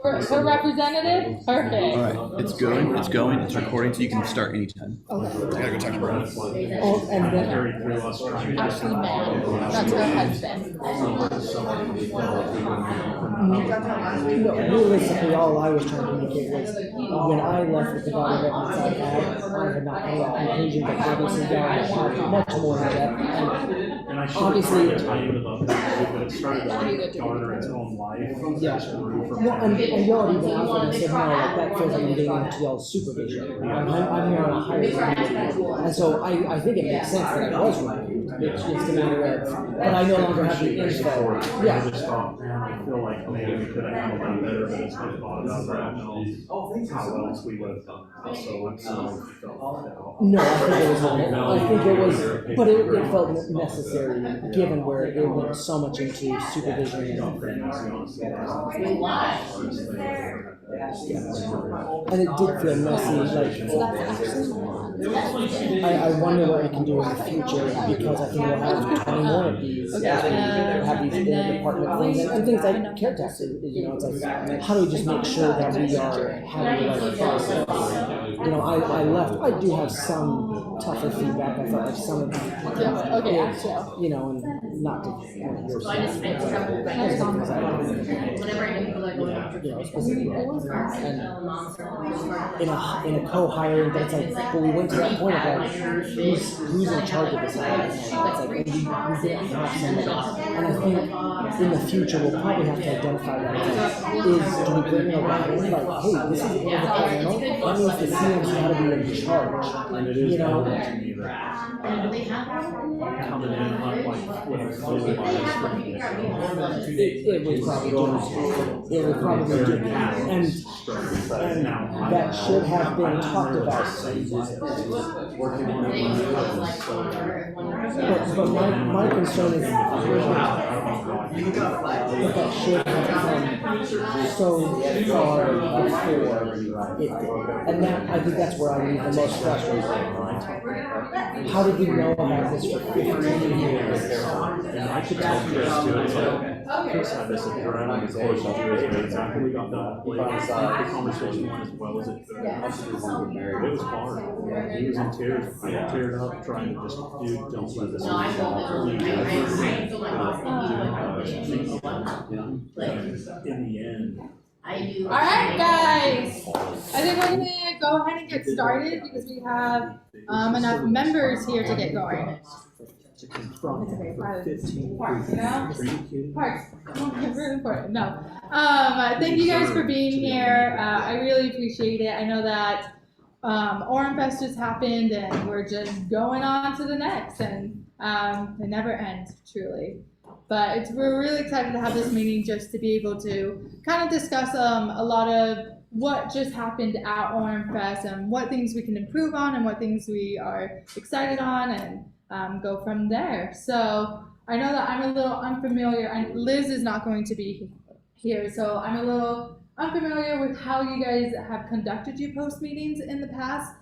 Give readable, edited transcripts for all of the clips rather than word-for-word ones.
For representative? Perfect. All right, it's going, it's recording, so you can start anytime. Okay. I gotta go talk to Brian. Oh, and then Ashlie Mann, that's her husband. No, realistically, all I was trying to communicate was when I left with the body veterans I had not come to that conclusion that Adamson had much more in depth. And obviously, but it started to garner its own life. yeah. Well, and y'all even after and said, no, like, that feels like I'm getting into y'all's supervision. I'm here on a higher level. And so I think it makes sense that I was right. It's just a matter of, but I no longer have the info. Yeah. I just thought, man, I feel like maybe we could have handled that better, but it's been thought about right now. How else we would have done that. So I'm sorry if you felt that. No, I think it was, but it felt necessary given where it went so much into supervision and and it did feel messy. Like I wonder what we can do in the future because I think we'll have 20 more of these. We'll have these department things and things like care taxes. You know, it's like how do we just make sure that we are having the right process? You know, I left. I do have some tougher feedback. I felt like some of you know, and not to your side. In a co-hiring, but it's like, but we went to that point of like, who's in charge of this? It's like, we didn't have somebody. And I think in the future, we'll probably have to identify that. Do we bring in a line like, hey, this is interdepartmental? That means the CM's got to be in charge. And it is, you know, coming in like with a full it would probably do. It would probably do. And that should have been talked about. But my concern is that should have come so far before it did. And that, I think that's where I leave the most frustrated. How did we know about this for 15 years? And I could tell Chris too, it's like, Chris had this around his course of years, but exactly we got done. The conversation went as well as it could. It was hard. He was in tears. I got teared up trying to just, dude, don't let this in the end. All right, guys. I think we're gonna go ahead and get started because we have enough members here to get going. It's okay, parks, you know? Parks, really important. No. Thank you guys for being here. I really appreciate it. I know that Oremfest just happened and we're just going on to the next, and it never ends, truly. But we're really excited to have this meeting just to be able to kind of discuss a lot of what just happened at Oremfest and what things we can improve on and what things we are excited on, and go from there. So I know that I'm a little unfamiliar, and Liz is not going to be here, so I'm a little unfamiliar with how you guys have conducted your post meetings in the past.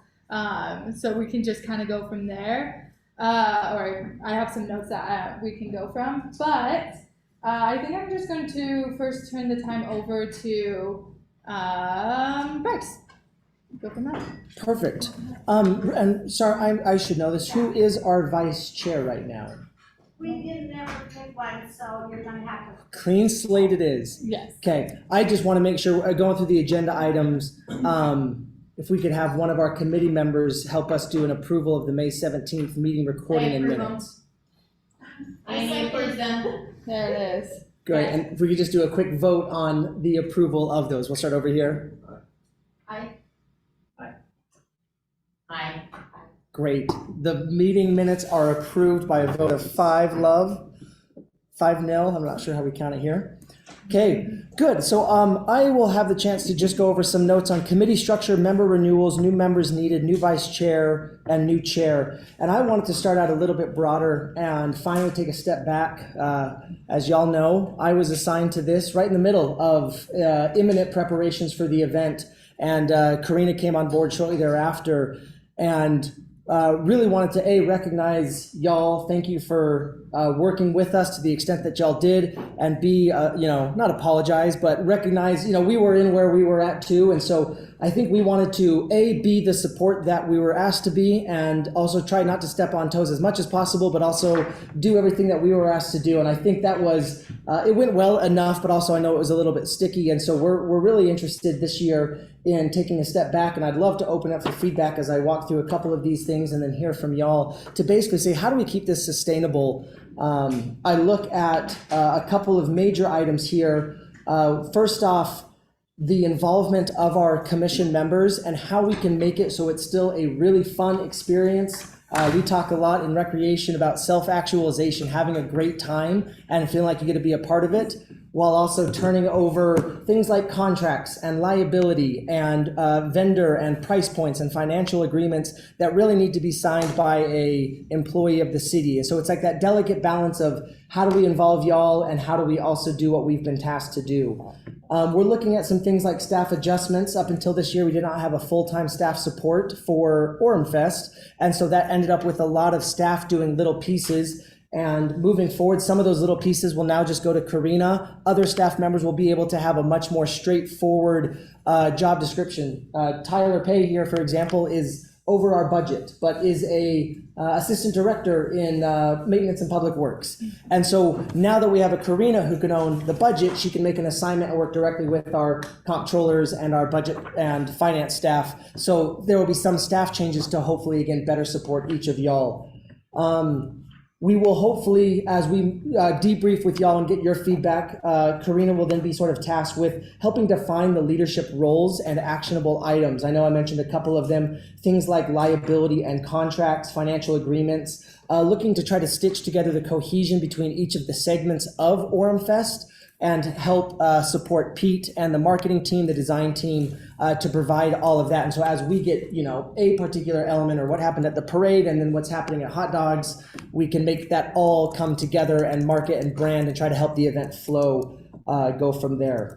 So we can just kind of go from there. Or I have some notes that we can go from, but I think I'm just going to first turn the time over to Bryce. Go from there. Perfect. And sorry, I should know this. Who is our vice chair right now? We didn't ever pick one, so you're gonna have to. Clean slate it is. Yes. Okay. I just want to make sure, going through the agenda items, if we could have one of our committee members help us do an approval of the May 17th meeting recording and minutes. I approve them. There it is. Great. And if we could just do a quick vote on the approval of those. We'll start over here. Aye. Great. The meeting minutes are approved by a vote of 5-0. I'm not sure how we count it here. Okay, good. So I will have the chance to just go over some notes on committee structure, member renewals, new members needed, new vice chair, and new chair. And I wanted to start out a little bit broader and finally take a step back. As y'all know, I was assigned to this right in the middle of imminent preparations for the event. And Karina came on board shortly thereafter. And really wanted to recognize y'all. Thank you for working with us to the extent that y'all did, and B, not apologize, but recognize, we were in where we were at too. And so I think we wanted to be the support that we were asked to be, and also try not to step on toes as much as possible, but also do everything that we were asked to do. And I think that was, it went well enough, but also I know it was a little bit sticky. And so we're really interested this year in taking a step back, and I'd love to open up for feedback as I walk through a couple of these things and then hear from y'all to basically say, how do we keep this sustainable? I look at a couple of major items here. First off, the involvement of our commission members and how we can make it so it's still a really fun experience. We talk a lot in recreation about self-actualization, having a great time and feeling like you get to be a part of it, while also turning over things like contracts and liability and vendor and price points and financial agreements that really need to be signed by a employee of the city. And so it's like that delicate balance of how do we involve y'all and how do we also do what we've been tasked to do. We're looking at some things like staff adjustments. Up until this year, we did not have a full-time staff support for Oremfest. And so that ended up with a lot of staff doing little pieces. And moving forward, some of those little pieces will now just go to Karina. Other staff members will be able to have a much more straightforward job description. Tyler Peay here, for example, is over our budget, but is a assistant director in maintenance and public works. And so now that we have a Karina who can own the budget, she can make an assignment and work directly with our comptrollers and our budget and finance staff. So there will be some staff changes to hopefully, again, better support each of y'all. We will hopefully, as we debrief with y'all and get your feedback, Karina will then be sort of tasked with helping define the leadership roles and actionable items. I know I mentioned a couple of them, things like liability and contracts, financial agreements, looking to try to stitch together the cohesion between each of the segments of Oremfest and help support Pete and the marketing team, the design team, to provide all of that. And so as we get, a particular element or what happened at the parade and then what's happening at hot dogs, we can make that all come together and market and brand and try to help the event flow go from there.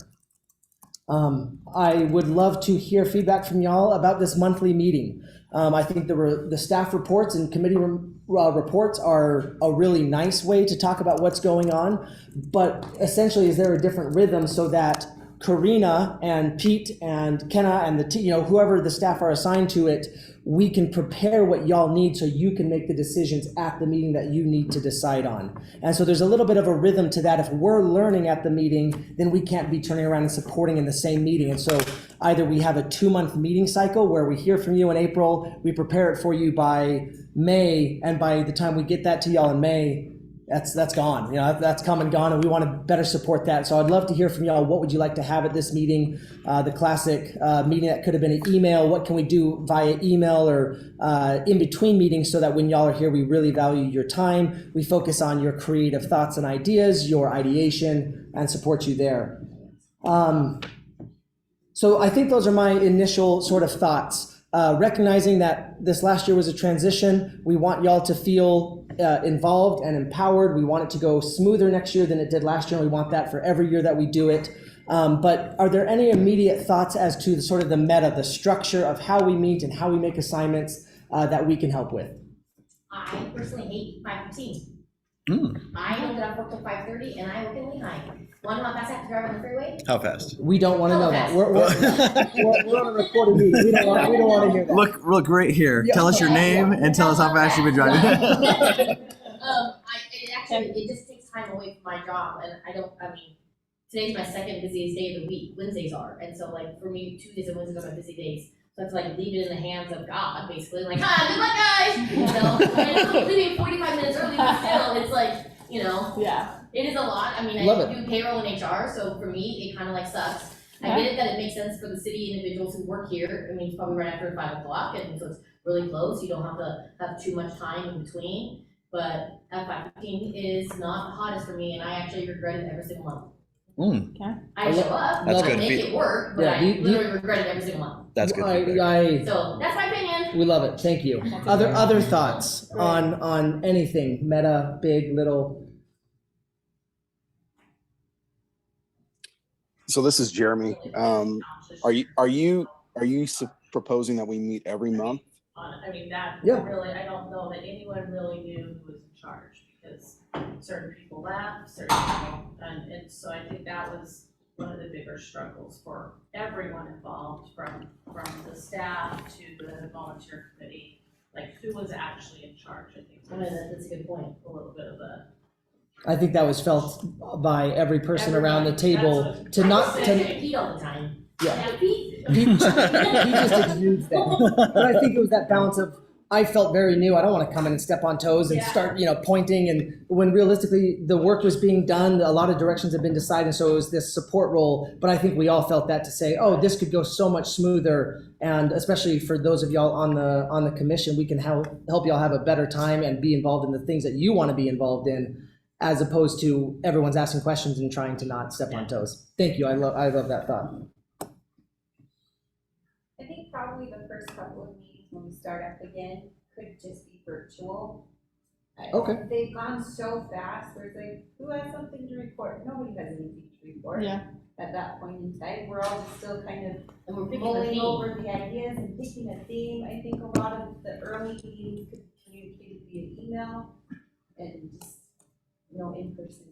I would love to hear feedback from y'all about this monthly meeting. I think the staff reports and committee reports are a really nice way to talk about what's going on, but essentially is there a different rhythm so that Karina and Pete and Kenna and whoever the staff are assigned to it, we can prepare what y'all need so you can make the decisions at the meeting that you need to decide on. And so there's a little bit of a rhythm to that. If we're learning at the meeting, then we can't be turning around and supporting in the same meeting. And so either we have a 2-month meeting cycle where we hear from you in April, we prepare it for you by May, and by the time we get that to y'all in May, that's gone. That's come and gone, and we want to better support that. So I'd love to hear from y'all. What would you like to have at this meeting? The classic meeting that could have been an email. What can we do via email or in between meetings so that when y'all are here, we really value your time. We focus on your creative thoughts and ideas, your ideation, and support you there. So I think those are my initial sort of thoughts. Recognizing that this last year was a transition, we want y'all to feel involved and empowered. We want it to go smoother next year than it did last year, and we want that for every year that we do it. But are there any immediate thoughts as to the meta, the structure of how we meet and how we make assignments that we can help with? I personally hate 5:15. I don't get off work till 5:30, and I work in Lehigh. Want to know how fast I have to drive on the freeway? How fast? We don't want to know that. We're on a recorded meeting. We don't want to hear that. Look right here. Yeah. Tell us your name and tell us how fast you've been driving. It just takes time away from my job, and today's my second busiest day of the week. Wednesdays are, and so for me, Tuesdays and Wednesdays are my busy days. So it's leave it in the hands of God, basically. Good luck, guys. And I'm leaving 45 minutes early, but still, it's Yeah. it is a lot. I do payroll and HR, so for me, it kind of sucks. I get it that it makes sense for the city individuals who work here. It's probably right after 5 o'clock, and so it's really close. You don't have to have too much time in between. But at 5:15 is not the hottest for me, and I actually regret it every single month. I show up, That's I good. make it work, but I literally regret it every single month. That's good. So that's my opinion. We love it. Thank you. Other thoughts on anything, meta, big, little? So this is Jeremy. Are you proposing that we meet every month? I mean, that Yeah. really, I don't know that anyone really knew who was in charge, because certain people left, certain people, and so I think that was one of the bigger struggles for everyone involved, from the staff to the volunteer committee, like who was actually in charge, I think. I mean, that's a good point. A little bit of a. I think that was felt by every person around the table That's to not, I to, Pete all the time. yeah. Pete. He just exudes that. But I think it was that balance of, I felt very new. I don't want to come in and step on toes and Yeah. start, pointing. And when realistically the work was being done, a lot of directions had been decided. So it was this support role. But I think we all felt that to say, oh, this could go so much smoother. And especially for those of y'all on the commission, we can help y'all have a better time and be involved in the things that you want to be involved in, as opposed to everyone's asking questions and trying to not step on toes. Thank you. I love that thought. I think probably the first couple of meetings when we start up again could just be virtual. Okay. They've gone so fast, where it's like, who has something to report? Nobody has anything to report. Yeah. At that point in time, we're all just still kind of And we're picking a mulling theme. over the ideas and picking a theme. I think a lot of the early meetings could be communicated via email and just, in person.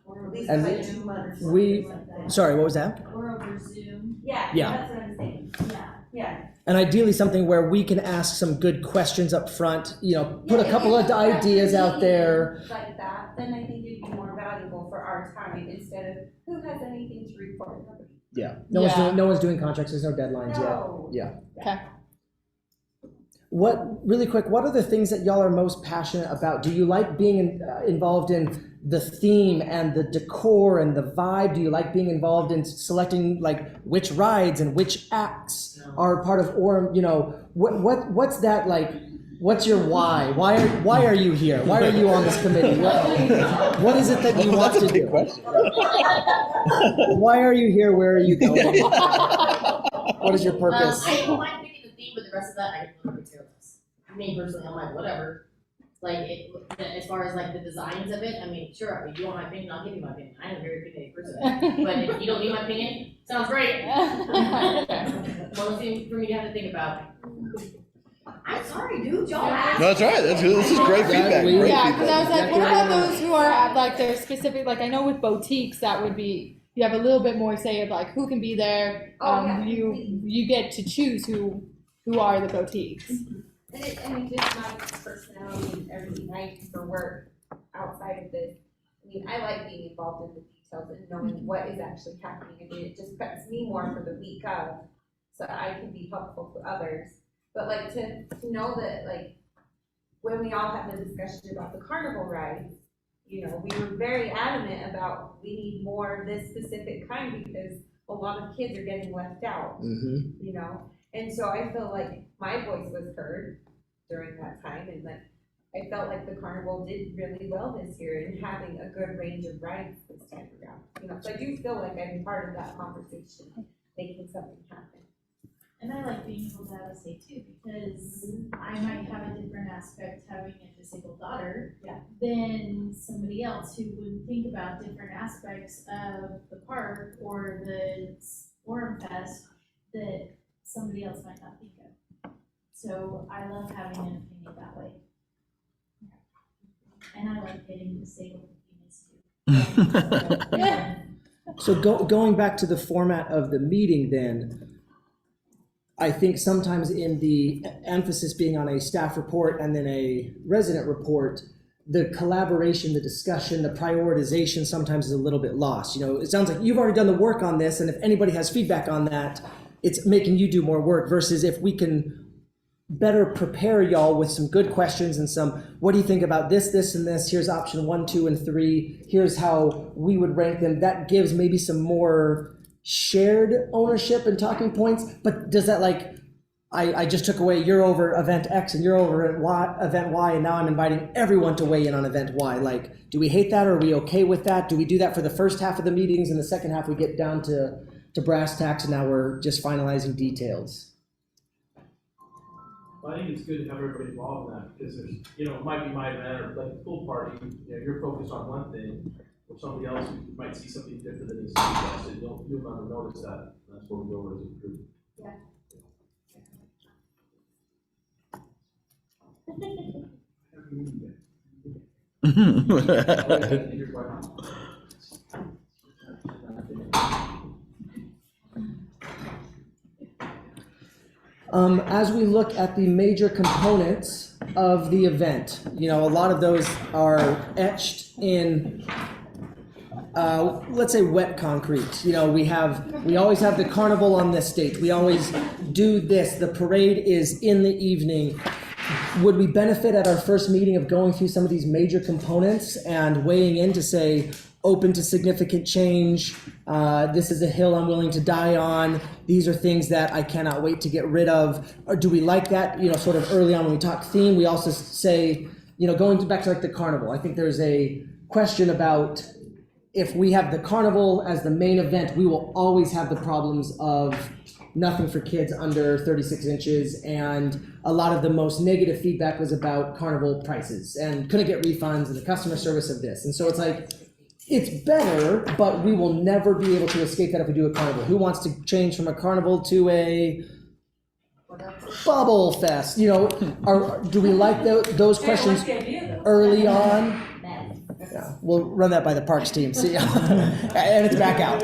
Or at least And like 2 months. we- something like that. Sorry, what was that? Or over Zoom, Yeah, Yeah. that's what I'm saying. yeah. Yeah. And ideally something where we can ask some good questions up front, put a couple of ideas out there. Like that, then I think it'd be more valuable for our time instead of who has anything to report. Nobody. Yeah. Yeah. No one's doing contracts, there's no deadlines yet. No. Yeah. Okay. Really quick, what are the things that y'all are most passionate about? Do you like being involved in the theme and the decor and the vibe? Do you like being involved in selecting like which rides and which acts are part of Orem? What's that like? What's your why? Why are you here? Why are you on this committee? What is it that you want to do? Why are you here? Where are you going? What is your purpose? I don't mind picking the theme, but the rest of that, I can really care less. Me personally, I'm like, whatever. Like, as far as like the designs of it, I mean, sure, if you want my opinion, I'll give you my opinion. I'm a very opinionated person. But if you don't need my opinion, sounds great. One thing for me to have to think about. I'm sorry, dude, y'all asked. No, that's right. This is great feedback. Great Yeah, because I was feedback. like, what about those who are at like their specific, like I know with boutiques that would be, you have a little bit more say of like who can be there. Oh, yeah, You get to choose who are the boutiques. And just my personality and everything I do for work outside of this. I mean, I like being involved in the details and knowing what is actually happening. I mean, it just preps me more for the week of, so I can be helpful to others. But like to know that like when we all had the discussion about the carnival rides, we were very adamant about we need more of this specific kind because a lot of kids are getting left out. Mm-hmm. And so I feel like my voice was heard during that time, and that I felt like the carnival did really well this year in having a good range of rides this time around. So I do feel like I'm part of that conversation, making something happen. And I like being able to have a say too, because I might have a different aspect having a disabled daughter than somebody else who would think about different aspects of the park or the Oremfest that somebody else might not think of. So I love having an opinion that way. And I like getting disabled opinions too. So going back to the format of the meeting then, I think sometimes in the emphasis being on a staff report and then a resident report, the collaboration, the discussion, the prioritization sometimes is a little bit lost. It sounds like you've already done the work on this, and if anybody has feedback on that, it's making you do more work versus if we can better prepare y'all with some good questions and some, what do you think about this, this, and this? Here's option 1, 2, and 3. Here's how we would rank them. That gives maybe some more shared ownership and talking points. But does that I just took away, you're over event X and you're over at event Y, and now I'm inviting everyone to weigh in on event Y. Do we hate that, or are we okay with that? Do we do that for the first half of the meetings, and the second half we get down to brass tacks and now we're just finalizing details? Well, I think it's good to have everybody involved in that, because there's, it might be my event or like the pool party, you're focused on one thing, or somebody else might see something different than is suggested. You'll never notice that. That's what we go over as a group. Yeah. As we look at the major components of the event, a lot of those are etched in, let's say, wet concrete. We always have the carnival on this date. We always do this. The parade is in the evening. Would we benefit at our first meeting of going through some of these major components and weighing in to say, open to significant change, this is a hill I'm willing to die on, these are things that I cannot wait to get rid of? Or do we like that, sort of early on when we talk theme, we also say, going back to like the carnival, I think there's a question about if we have the carnival as the main event, we will always have the problems of nothing for kids under 36 inches, and a lot of the most negative feedback was about carnival prices and couldn't get refunds and the customer service of this. And so it's like, it's better, but we will never be able to escape that if we do a carnival. Who wants to change from a carnival to a bubble fest? Do we like those questions early on? Yeah, we'll run that by the parks team. See, and it's back out.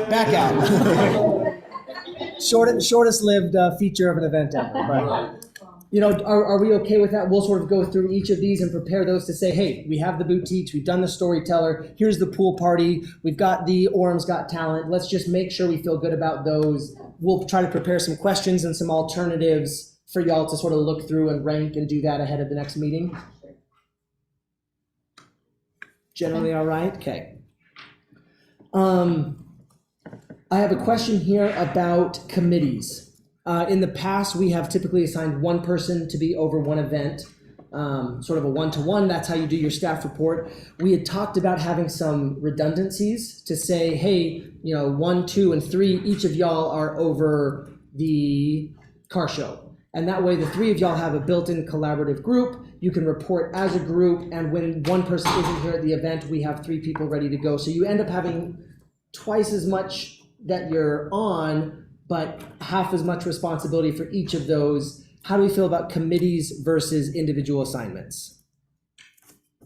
Shortest lived feature of an event ever. But, are we okay with that? We'll sort of go through each of these and prepare those to say, hey, we have the boutiques, we've done the storyteller, here's the pool party, we've got the Orem's Got Talent. Let's just make sure we feel good about those. We'll try to prepare some questions and some alternatives for y'all to sort of look through and rank and do that ahead of the next meeting. Generally all right? Okay. I have a question here about committees. In the past, we have typically assigned one person to be over one event, sort of a one-to-one. That's how you do your staff report. We had talked about having some redundancies to say, hey, 1, 2, and 3, each of y'all are over the car show. And that way, the 3 of y'all have a built-in collaborative group. You can report as a group, and when one person isn't here at the event, we have 3 people ready to go. So you end up having twice as much that you're on, but half as much responsibility for each of those. How do we feel about committees versus individual assignments?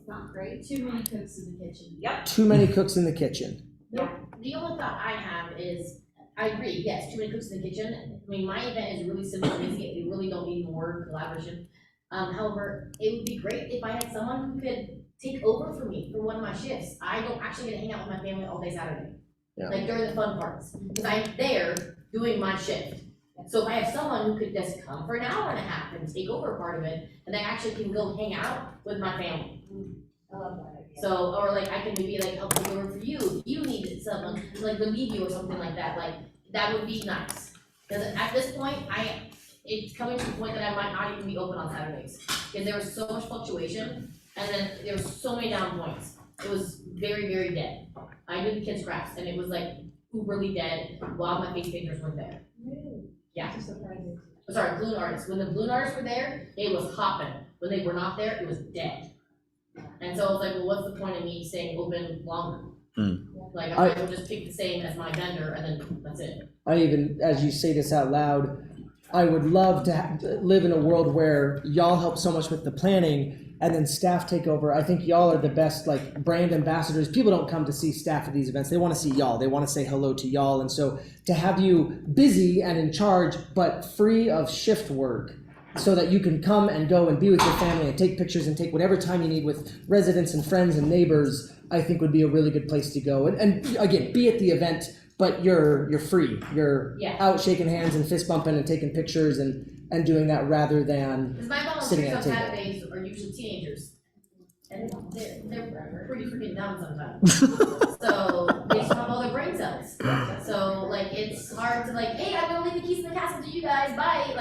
Not great. Too many cooks in the kitchen. Yep. Too many cooks in the kitchen. The only thought I have is, I agree, yes, too many cooks in the kitchen. I mean, my event is really simple and easy. We really don't need more collaboration. However, it would be great if I had someone who could take over for me for one of my shifts. I don't actually get to hang out with my family all day Saturday. Yeah. Like during the fun parts, because I'm there doing my shift. So if I have someone who could just come for an hour and a half and take over a part of it, and I actually can go hang out with my family. I love that idea. So, or like I can maybe like help take over for you, if you needed someone, like relieve you or something like that, that would be nice. Because at this point, it's coming to the point that I might not even be open on Saturdays. Because there was so much fluctuation, and then there was so many down points. It was very, very dead. I did the kids' crafts, and it was like uberly dead while my face painters weren't there. Really? Yeah. That's surprising. Sorry, balloon artists. When the balloon artists were there, it was hopping. When they were not there, it was dead. And so I was like, well, what's the point of me staying open longer? Like, I might as well just pick the same as my vendor, and then that's it. I even, as you say this out loud, I would love to live in a world where y'all help so much with the planning and then staff take over. I think y'all are the best brand ambassadors. People don't come to see staff at these events. They want to see y'all. They want to say hello to y'all. And so to have you busy and in charge, but free of shift work so that you can come and go and be with your family and take pictures and take whatever time you need with residents and friends and neighbors, I think would be a really good place to go. And again, be at the event, but you're free. You're out shaking hands and fist bumping and taking pictures and doing that rather than sitting at a table. My volunteers on Saturdays are usually teenagers, and they're pretty freaking dumb sometimes. So they just have all their brain cells. So it's hard to hey, I'm gonna leave the keys in the castle to you guys, bye.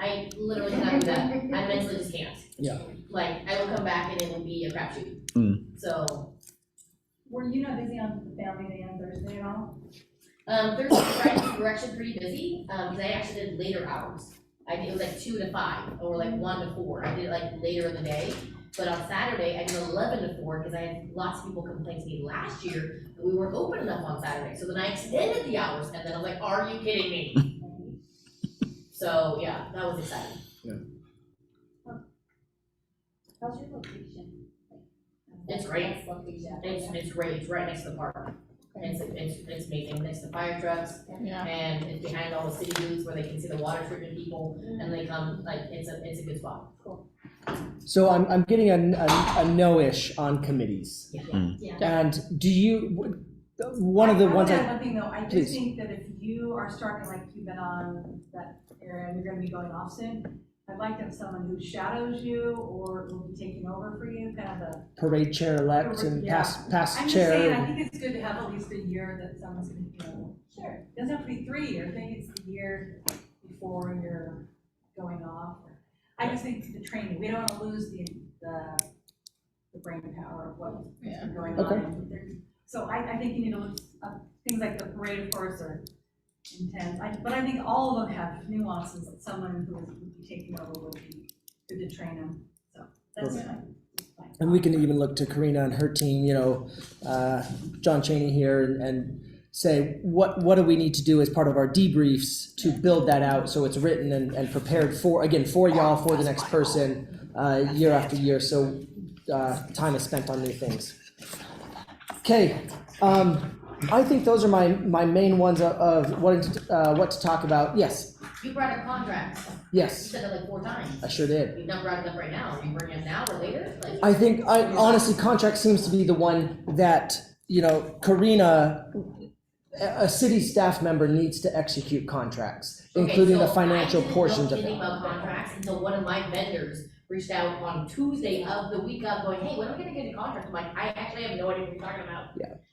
I literally cannot do that. I mentally just can't. Yeah. I will come back and it will be a crapshoot. So. Were you not busy on Family Day on Thursday at all? Thursday and Friday we were actually pretty busy, because I actually did later hours. It was 2 to 5, or 1 to 4. I did it later in the day. But on Saturday, I did 11 to 4, because I had lots of people complain to me last year that we weren't open enough on Saturday. So then I extended the hours, and then I was like, are you kidding me? So yeah, that was exciting. Yeah. How's your location? It's great. Nice location. It's great, it's right next to the park. It's amazing, next to fire trucks, Yeah. and it's behind all the city booths where they can see the water treatment people, and they come, like, it's a good spot. So I'm getting a no-ish on committees. Yeah. And do you, one of the ones I I, want to add one thing though, I Please. just think that if you are starting, like you've been on that area and you're gonna be going off soon, I'd like to have someone who shadows you or will be taking over for you, kind of a. parade chair-elect and Yeah. past I'm just saying, I chair. think it's good to have at least a year that someone's gonna, sure, it doesn't have to be 3 years, I think it's the year before you're going off. I just think the training, we don't wanna lose the brain power of what's Yeah. going Okay. on. So I think you need to look up, things like the parade, of course, are intense, but I think all of them have nuances that someone who would be taking over would be good to train them, so that's Okay. fine. And we can even look to Karina and her team, John Cheney here and say, what do we need to do as part of our debriefs to build that out so it's written and prepared for y'all, for the next person, year after year, so time is spent on new things. Okay, I think those are my main ones of what to talk about. Yes, You brought up contracts, you yes, said it like 4 times. I sure did. You've not brought it up right now, are you bringing it now or later? Like, I think, honestly, contract seems to be the one that, Karina, a city staff member needs to execute contracts, okay, including the so financial portions I of didn't know it. anything about contracts until one of my vendors reached out on Tuesday of the week of going, hey, when are we gonna get a contract? I'm like, I actually have no idea what you're talking about.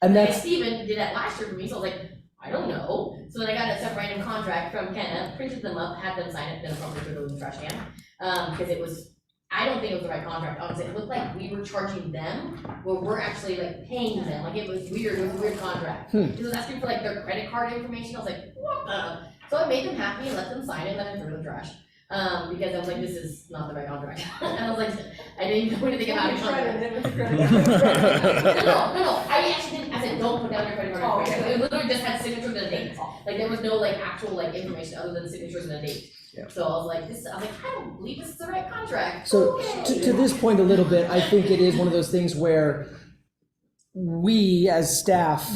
And that's, Steven did that last year for me, so I was like, I don't know. So then I got a random contract from Kenna, printed them up, had them sign it, then probably threw it in the trash can. Because it was, I don't think it was the right contract, honestly. It looked like we were charging them, where we're actually like paying them, like it was weird, it was a weird contract. It was asking for like their credit card information, I was like, what the? So I made them happy and let them sign it, and then I threw it in the trash. Because I was like, this is not the right contract. And I was like, I didn't know anything about the contract. No, I actually didn't, I said, don't put down your credit card information. It literally just had signatures and a date. Like, there was no like actual like information other than signatures and a date. Yeah. So I was like, I don't believe this is the right contract. so Okay. to this point a little bit, I think it is one of those things where we as staff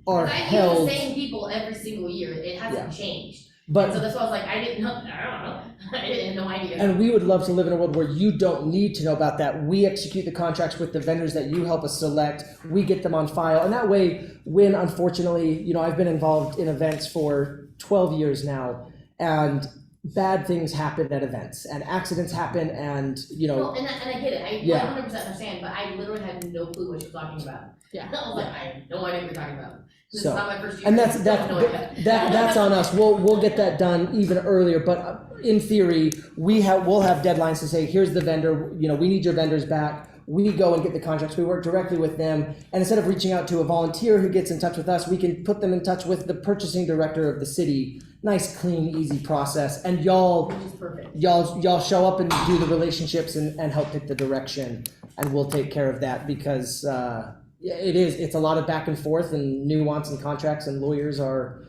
are I use held, the same people every single year, it hasn't changed. but So that's why I was like, I didn't know, I don't know, I had no idea. and we would love to live in a world where you don't need to know about that. We execute the contracts with the vendors that you help us select. We get them on file. And that way, when unfortunately, I've been involved in events for 12 years now, and bad things happen at events, and accidents happen, and, Well, and I get it, I Yeah. 100% understand, but I literally had no clue what you're talking about. Yeah. I was like, I have no idea what you're talking about. This is So- not my first year. and that's I have no idea. that's on us. We'll get that done even earlier. But in theory, we'll have deadlines to say, here's the vendor. We need your vendors back. We go and get the contracts. We work directly with them, and instead of reaching out to a volunteer who gets in touch with us, we can put them in touch with the purchasing director of the city. Nice, clean, easy process. And Which is perfect. y'all show up and do the relationships and help pick the direction, and we'll take care of that because it's a lot of back and forth and nuance and contracts, and lawyers are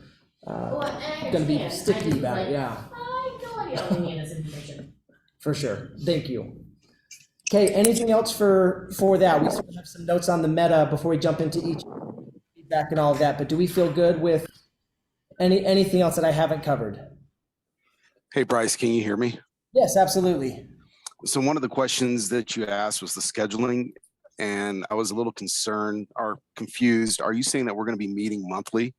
Well, and I gonna be understand. I sticky just about was it. like, Yeah, I have no idea how we need this information. for sure. Thank you. Okay, anything else for that? We sort of have some notes on the meta before we jump into each feedback and all of that, but do we feel good with anything else that I haven't covered? Hey, Bryce, can you hear me? Yes, absolutely. So one of the questions that you asked was the scheduling, and I was a little concerned or confused. Are you saying that we're going to be meeting monthly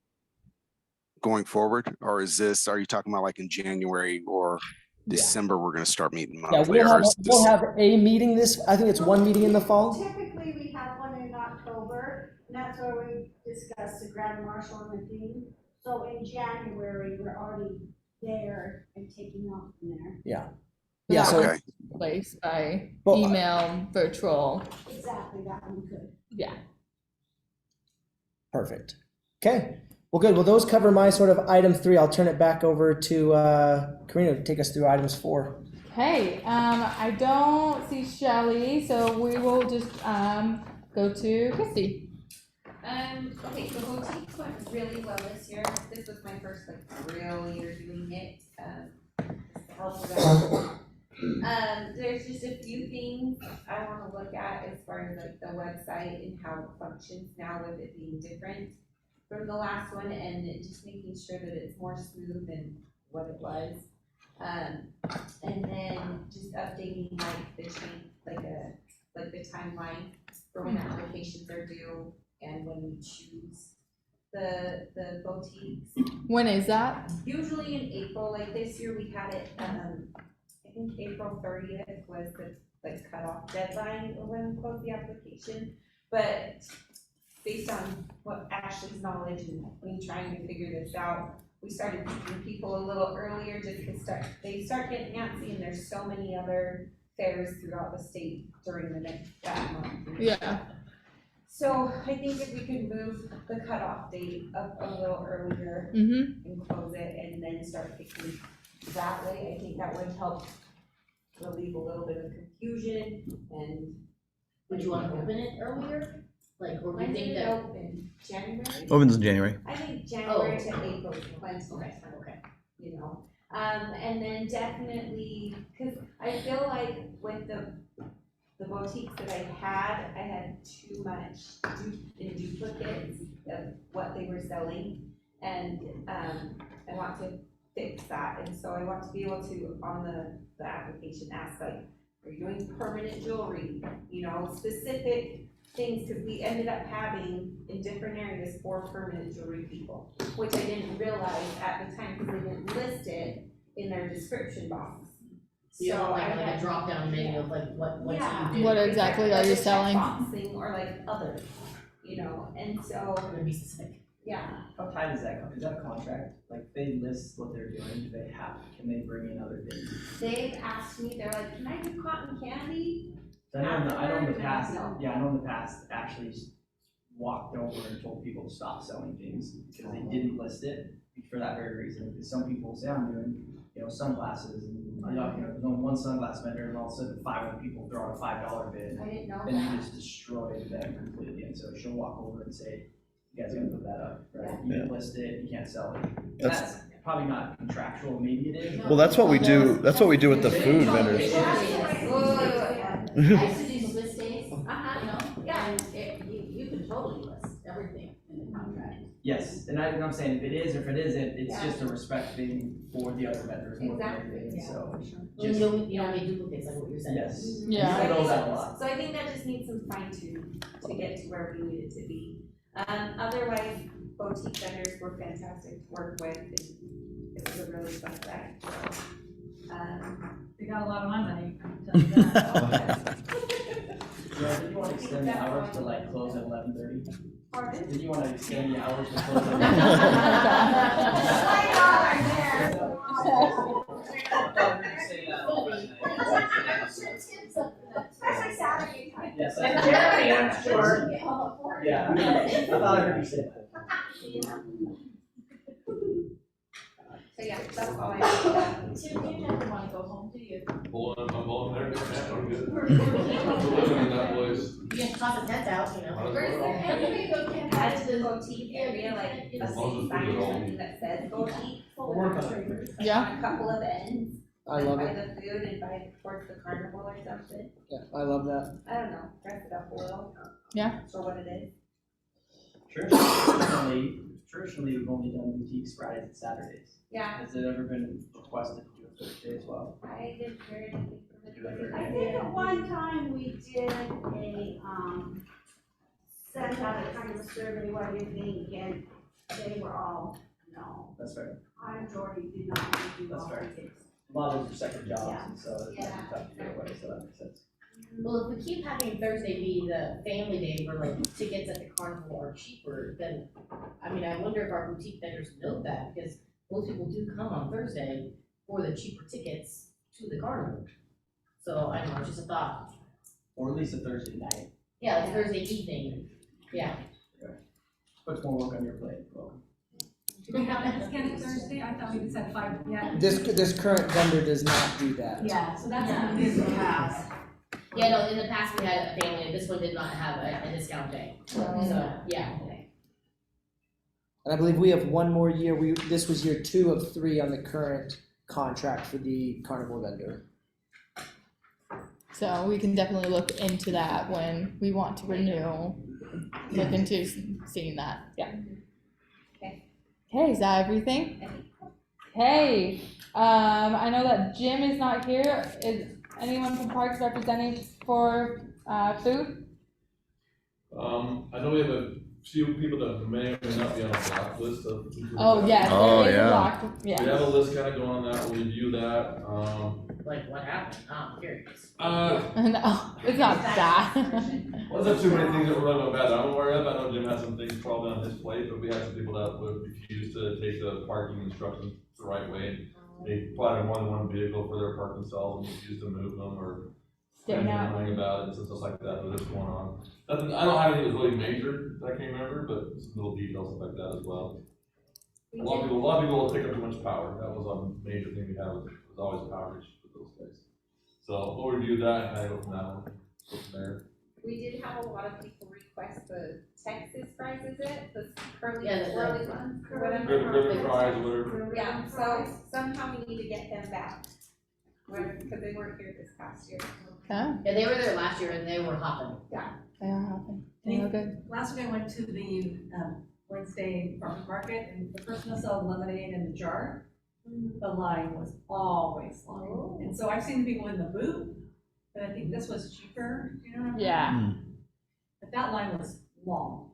going forward? Or are you talking about like in January or December, we're going to start meeting Yeah, monthly? we'll have a meeting I think it's one meeting in the fall. Typically, we have one in October, and that's where we discuss the grand marshal and the theme. So in January, we're already there and taking off from there. Yeah, so Okay. Place by Well, email, virtual, Exactly, that one could. yeah. perfect. Okay, well, good. Well, those cover my sort of item 3. I'll turn it back over to Karina to take us through items 4. Hey, I don't see Shelly, so we will just go to Christie. Okay, so boutiques went really well this year. This was my first real year doing it. There's just a few things I wanna look at as far as like the website and how it functions now with it being different from the last one, and just making sure that it's more smooth than what it was. And then just updating like the change, like the timeline for when applications are due and when we choose the boutiques. When is that? Usually in April, like this year we had it, I think April 30th was the like cutoff deadline or when we closed the application. But based on what Ashley's knowledge and me trying to figure this out, we started picking people a little earlier just to they start getting antsy, and there's so many other fairs throughout the state during that month. Yeah. So I think if we could move the cutoff date up a little earlier Mm-hmm. and close it and then start picking that way, I think that would help relieve a little bit of confusion. And Would you wanna open it earlier? Like, or do you when think did it that? open? January? Opens in January. I think January to April is plenty, Okay. you know? And then definitely, cause I feel like with the boutiques that I had too much in duplicates of what they were selling. And, I want to fix that, and so I want to be able to, on the application, ask like, are you doing permanent jewelry? You know, specific things, cause we ended up having in different areas 4 permanent jewelry people, which I didn't realize at the time, cause they didn't list it in their description box. You So don't I like had a drop down menu of like what do Yeah. you do? What exactly are you like a selling? checkboxing or like other, you know, and so, I'm gonna be specific. yeah. How tight is that? Is that a contract? Like, they list what they're doing, do they have, can they bring in other things? They've asked me, they're like, can I do cotton candy? I know in the past, No. yeah, I know in the past, Ashley walked over and told people to stop selling things because they didn't list it for that very reason. Because some people say, I'm doing, sunglasses, and, there's only one sunglass vendor, and all of a sudden 500 people throw out a $5 bid, I didn't know and you that. just destroyed them completely. And so she'll walk over and say, you guys gotta put that up, right? You can list it, you can't sell it. And That's- that's probably not contractual, maybe it is. Well, that's what we do. That's what we do with the food vendors. I used to do some list days, Uh-huh. you know, Yeah. and you could totally list everything in the contract. Yes, and I'm saying if it is or if it isn't, it's Yeah. just a respect thing for the other vendors more than Exactly, anything, so. You Just, don't get duplicates like what you're saying. yes. Yeah. I know that a lot. So I think that just needs some fine tune to get to where we need it to be. Otherwise, boutique vendors were fantastic to work with, and it was a really fun ride, so. They got a lot of my money, I can tell you that. Yeah, did you want to extend the hours to like close at 11:30? Pardon? Did you want to extend the hours to close at 11:30? Especially Saturday time. Yes, And Jeremy, I'm sure. Yeah, I thought I heard you say that. So yeah, that's all I have. Tim, you never wanna go home, do you? I'm blowing there, I'm good. I'm living in that place. You have to toss the tent out, you know. Might as Where's well. there any go can add to the boutique area, like a As long as big it's sign good or at all. something that says boutique? We'll work on it. Yeah. On a couple of ends. I love By it. the food and by towards the carnival or something. Yeah, I love that. I don't know, dress it up a little. Yeah. For what it is. Traditionally, we've only done boutiques Fridays and Saturdays. Yeah, Has it ever been requested to do a Thursday as well? I didn't hear anything from anybody. I think at one time we did sent out a kind of survey, what do you think, and they were all, no. That's fair. I majority did not want to do That's all fair. tickets. A lot of those are second jobs, Yeah. and so it's Yeah. tough to get away, so that makes sense. Well, if we keep having Thursday be the family day where like tickets at the carnival are cheaper, then, I mean, I wonder if our boutique vendors know that, because most people do come on Thursday for the cheaper tickets to the carnival. So, I don't know, it's just a thought. Or at least a Thursday night. Yeah, like Thursday evening, yeah. Puts more work on your plate, well. Do we have a discounted Thursday? I thought we just had 5, yeah. This current vendor does not do that. Yeah, so that's what we did in the past. Yeah, no, in the past we had a family, this one did not have a discount day, so, yeah. And I believe we have one more year. This was year 2 of 3 on the current contract for the carnival vendor. So we can definitely look into that when we want to renew, look into seeing that, yeah. Okay, is that everything? Okay, I know that Jim is not here. Is anyone from Parks representing for, food? I know we have a few people that may or may not be on a block list of. Oh, yes, Oh, there is a yeah. block, We yeah. have a list kind of going on that, we'll review that, Like, what happened? I'm curious. No, it's not that. wasn't too many things that were really bad that I'm aware of. I know Jim had some things probably on his plate, but we had some people that would refuse to take the parking instructions the right way. They probably had more than one vehicle for their parking stalls and refused to move them or Staying out. anything about it, and stuff like that, but it's going on. Nothing, I don't have anything that's really major that I can remember, but some little details, stuff like that as well. A lot of people will take up too much power. That was a major thing we had, was always a power issue with those guys. So we'll review that and kind of go from that one, go from there. We did have a lot of people request the Texas fries, is it? The curly, Yeah, the- swirly ones, or Ribbon fries, whatever. Yeah, so somehow we need to get them back. Because they weren't here this past year. Okay, Yeah, they were there last year and they were hopping. they are helping. They are good. Last week I went to the Wednesday farmers market, and the person that sold lemonade in the jar, the line was always long. And so I've seen the people in the booth, but I think this was cheaper, you know what I mean? Yeah. But that line was long.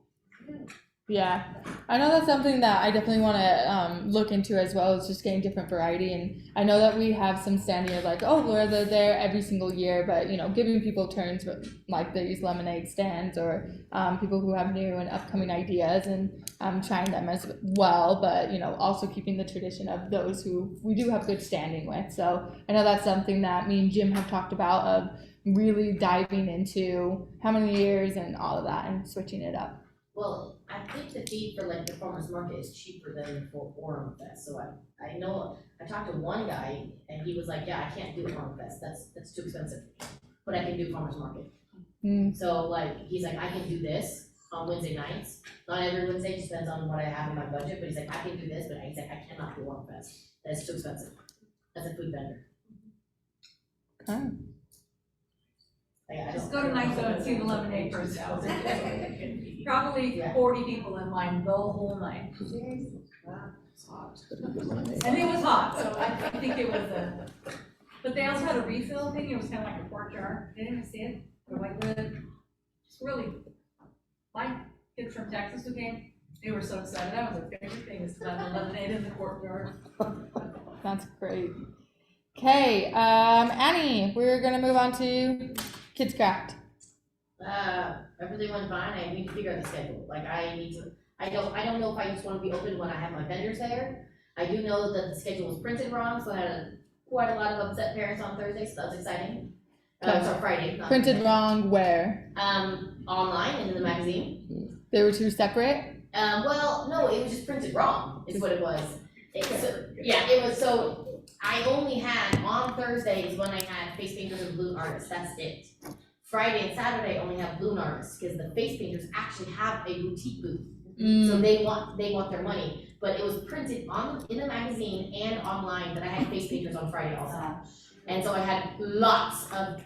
Yeah, I know that's something that I definitely want to look into as well, is just getting different variety. And I know that we have some standing of like, oh, we're there every single year, but you know, giving people turns with like these lemonade stands or people who have new and upcoming ideas and trying them as well, but you know, also keeping the tradition of those who we do have good standing with. So I know that's something that me and Jim have talked about, of really diving into how many years and all of that and switching it up. Well, I think the fee for like the farmer's market is cheaper than for Oremfest, so I know, I talked to one guy and he was like, yeah, I can't do Oremfest, that's too expensive, but I can do farmer's market. So like, he's like, I can do this on Wednesday nights, not every Wednesday, just depends on what I have in my budget, but he's like, I can do this, but he's like, I cannot do Oremfest, that's too expensive, as a food vendor. Okay. Just go to Nitro and see the lemonade first. Probably 40 people in line the whole night. And it was hot, so I think it was but they also had a refill thing, it was kind of like a quart jar. They didn't see it, the white lid. It's really, my kids from Texas who came, they were so excited. That was their favorite thing, is to have the lemonade in the quart jar. That's great. Okay, Annie, we're gonna move on to Kids Craft. Everything went fine, I need to figure out the schedule, like I don't know if I just wanna be open when I have my vendors there. I do know that the schedule was printed wrong, so I had quite a lot of upset parents on Thursday, so that was exciting. Sorry, Friday. not Printed Thursday. wrong where? Online and in the magazine. They were two separate? Well, no, it was just printed wrong, is what it was. It was, so I only had, on Thursdays when I had face painters and balloon artists, that's it. Friday and Saturday I only have balloon artists, because the face painters actually have a boutique booth. So they want their money, but it was printed in the magazine and online that I had face painters on Friday also. And so I had lots of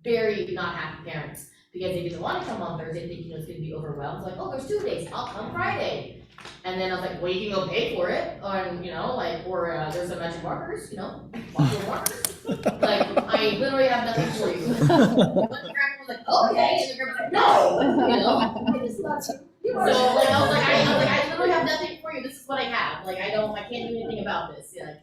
very not happy parents, because they didn't want to come on Thursday thinking it was gonna be overwhelmed, like, oh, there's 2 days, I'll come Friday. And then I was like, well, you can go pay for it, or, you know, like, or there's some magic markers, you know, markers. Like, I literally have nothing for you. And the grandma was like, okay, and the grandma was like, no, you know. I just love you. So, like, I was like, I literally have nothing for you, this is what I have, like, I can't do anything about this, like.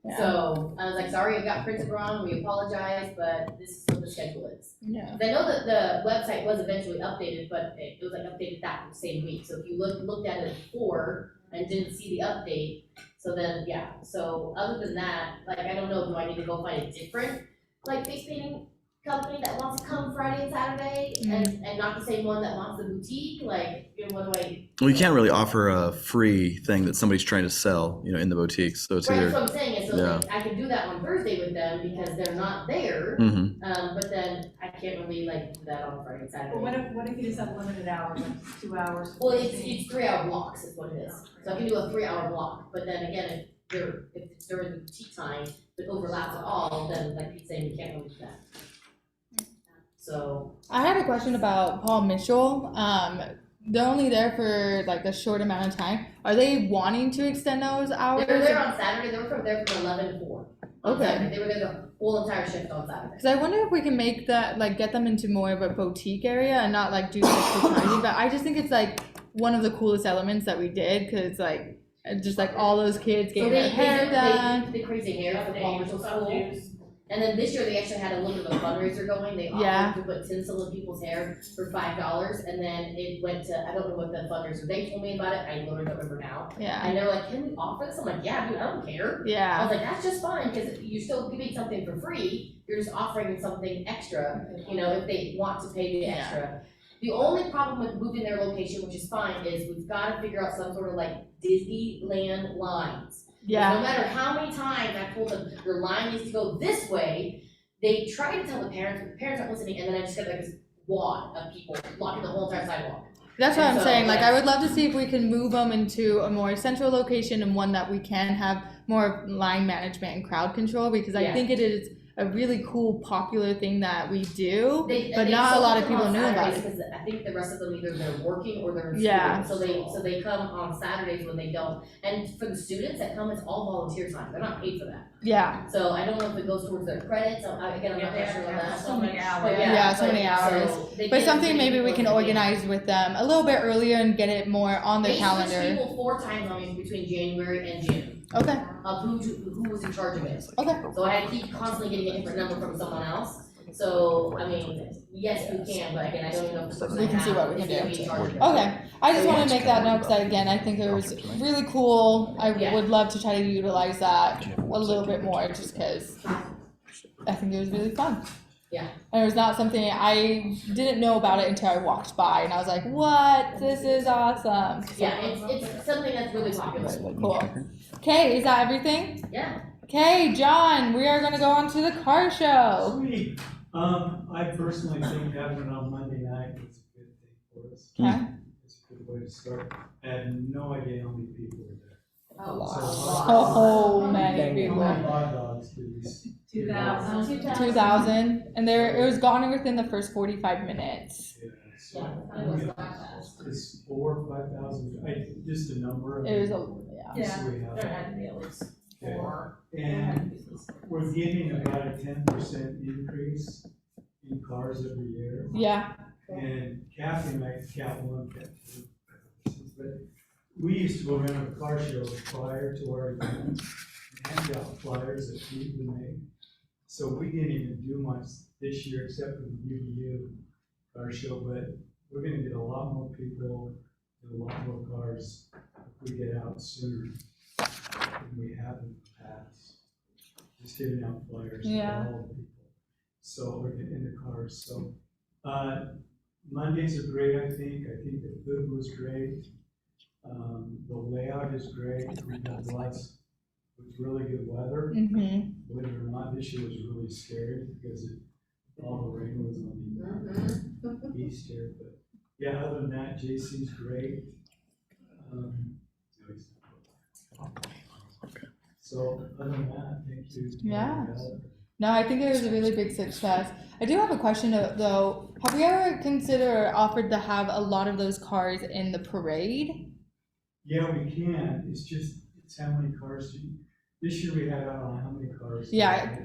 Yeah. So, I was like, sorry, it got printed wrong, we apologize, but this is what the schedule is. Yeah. I know that the website was eventually updated, but it was like updated that same week, so if you looked at it before and didn't see the update, so then, yeah, so other than that, like, I don't know, do I need to go find a different, like, face painting company that wants to come Friday and Saturday, and not the same one that wants the boutique, like, you know, what do I? Well, you can't really offer a free thing that somebody's trying to sell, you know, in the boutiques. So it's Right, either. that's what I'm saying, and so yeah. like, I can do that on Thursday with them because they're not there, but then I can't really like do that on Friday and Saturday. But what if you just have limited hours, like 2 hours? Well, it's 3 hour blocks is what it is, so I can do a 3 hour block, but then again, if it's during the boutique time, if it overlaps at all, then like he's saying, we can't really do that. so. I had a question about Paul Mitchell. They're only there for like a short amount of time. Are they wanting to extend those hours? They were there on Saturday, they were there from 11 to 4. on Okay. Saturday. They were there the whole entire shift on Saturday. Because I wonder if we can make that, like, get them into more of a boutique area and not, like, do advertising. But I just think it's, like, one of the coolest elements that we did, because, like, just, like, all those kids getting their hair done. They crazy hair for Paul Mitchell School. And then this year, they actually had a little bit of a fundraiser going. They offered to put tinsel in people's hair for $5, and then it went to, I don't know what the fundraiser, they told me about it, I literally don't remember now. Yeah. And they're like, can we offer this? I'm like, yeah, dude, I don't care. Yeah. I was like, that's just fine, because you're still giving something for free, you're just offering something extra, you know, if they want to pay the extra. The only problem with moving their location, which is fine, is we've gotta figure out some sort of like Disneyland lines. Yeah. No matter how many times I told them your line needs to go this way, they try to tell the parents, but the parents aren't listening, and then I just get like this wad of people blocking the whole entire sidewalk. That's what I'm saying. Like, I would love to see if we can move them into a more central location and one that we can have more line management and crowd control, because I think it is a really cool, popular thing that we do, but not a lot of people knew about it. Because I think the rest of them either they're working or they're in school, so they come on Saturdays when they don't. And for the students that come, it's all volunteer time. They're not paid for that. Yeah. So I don't know if it goes towards their credits. Again, I'm not quite sure on that. So many hours. So many hours. But something maybe we can organize with them a little bit earlier and get it more on their calendar. They switched people 4 times on me between January and June. Okay. Of who was in charge of it. Okay. So I had to keep constantly getting a different number from someone else. So, I mean, yes, we can, but again, I don't even know if the person We can see what we can is gonna be in charge of do. it. Okay. I just want to make that note because, again, I think it was really cool. I would love to try to utilize that a little bit more just because I think it was really fun. Yeah. And it was not something I didn't know about it until I walked by and I was like, what? This is awesome. So, yeah, it's something that's really popular. Cool. Okay, is that everything? Yeah. Okay, John, we are going to go on to the car show. Sweet. I personally think having it on Monday night is a good thing for us. Okay. It's a good way to start. I had no idea how many people were there. Oh, many people. How many hot dogs did we see? 2,000. And it was gone within the first 45 minutes. Yeah, so it's 4,000 or 5,000. Just a number. It was There had to be at least 4. And we're getting about a 10% increase in cars every year. Yeah. And Kathy might count 1, count 2. But we used to go around a car show prior to our event and hand out flyers that Heath would make. So we didn't even do much this year except for the UVU car show, but we're gonna get a lot more people and a lot more cars if we get out sooner than we have in the past. Just giving out flyers to all the people. So we're getting in the cars. So Mondays are great, I think. I think the food was great. The layout is great. We got lots with really good weather. Mm-hmm. Believe it or not, this year was really scary because all the rain was on the east here. But yeah, other than that, JC's great. So other than that, thank you. Yeah. No, I think it was a really big success. I do have a question though. Have we ever considered or offered to have a lot of those cars in the parade? Yeah, we can. It's just, it's how many cars this year we had, I don't know how many cars. Yeah.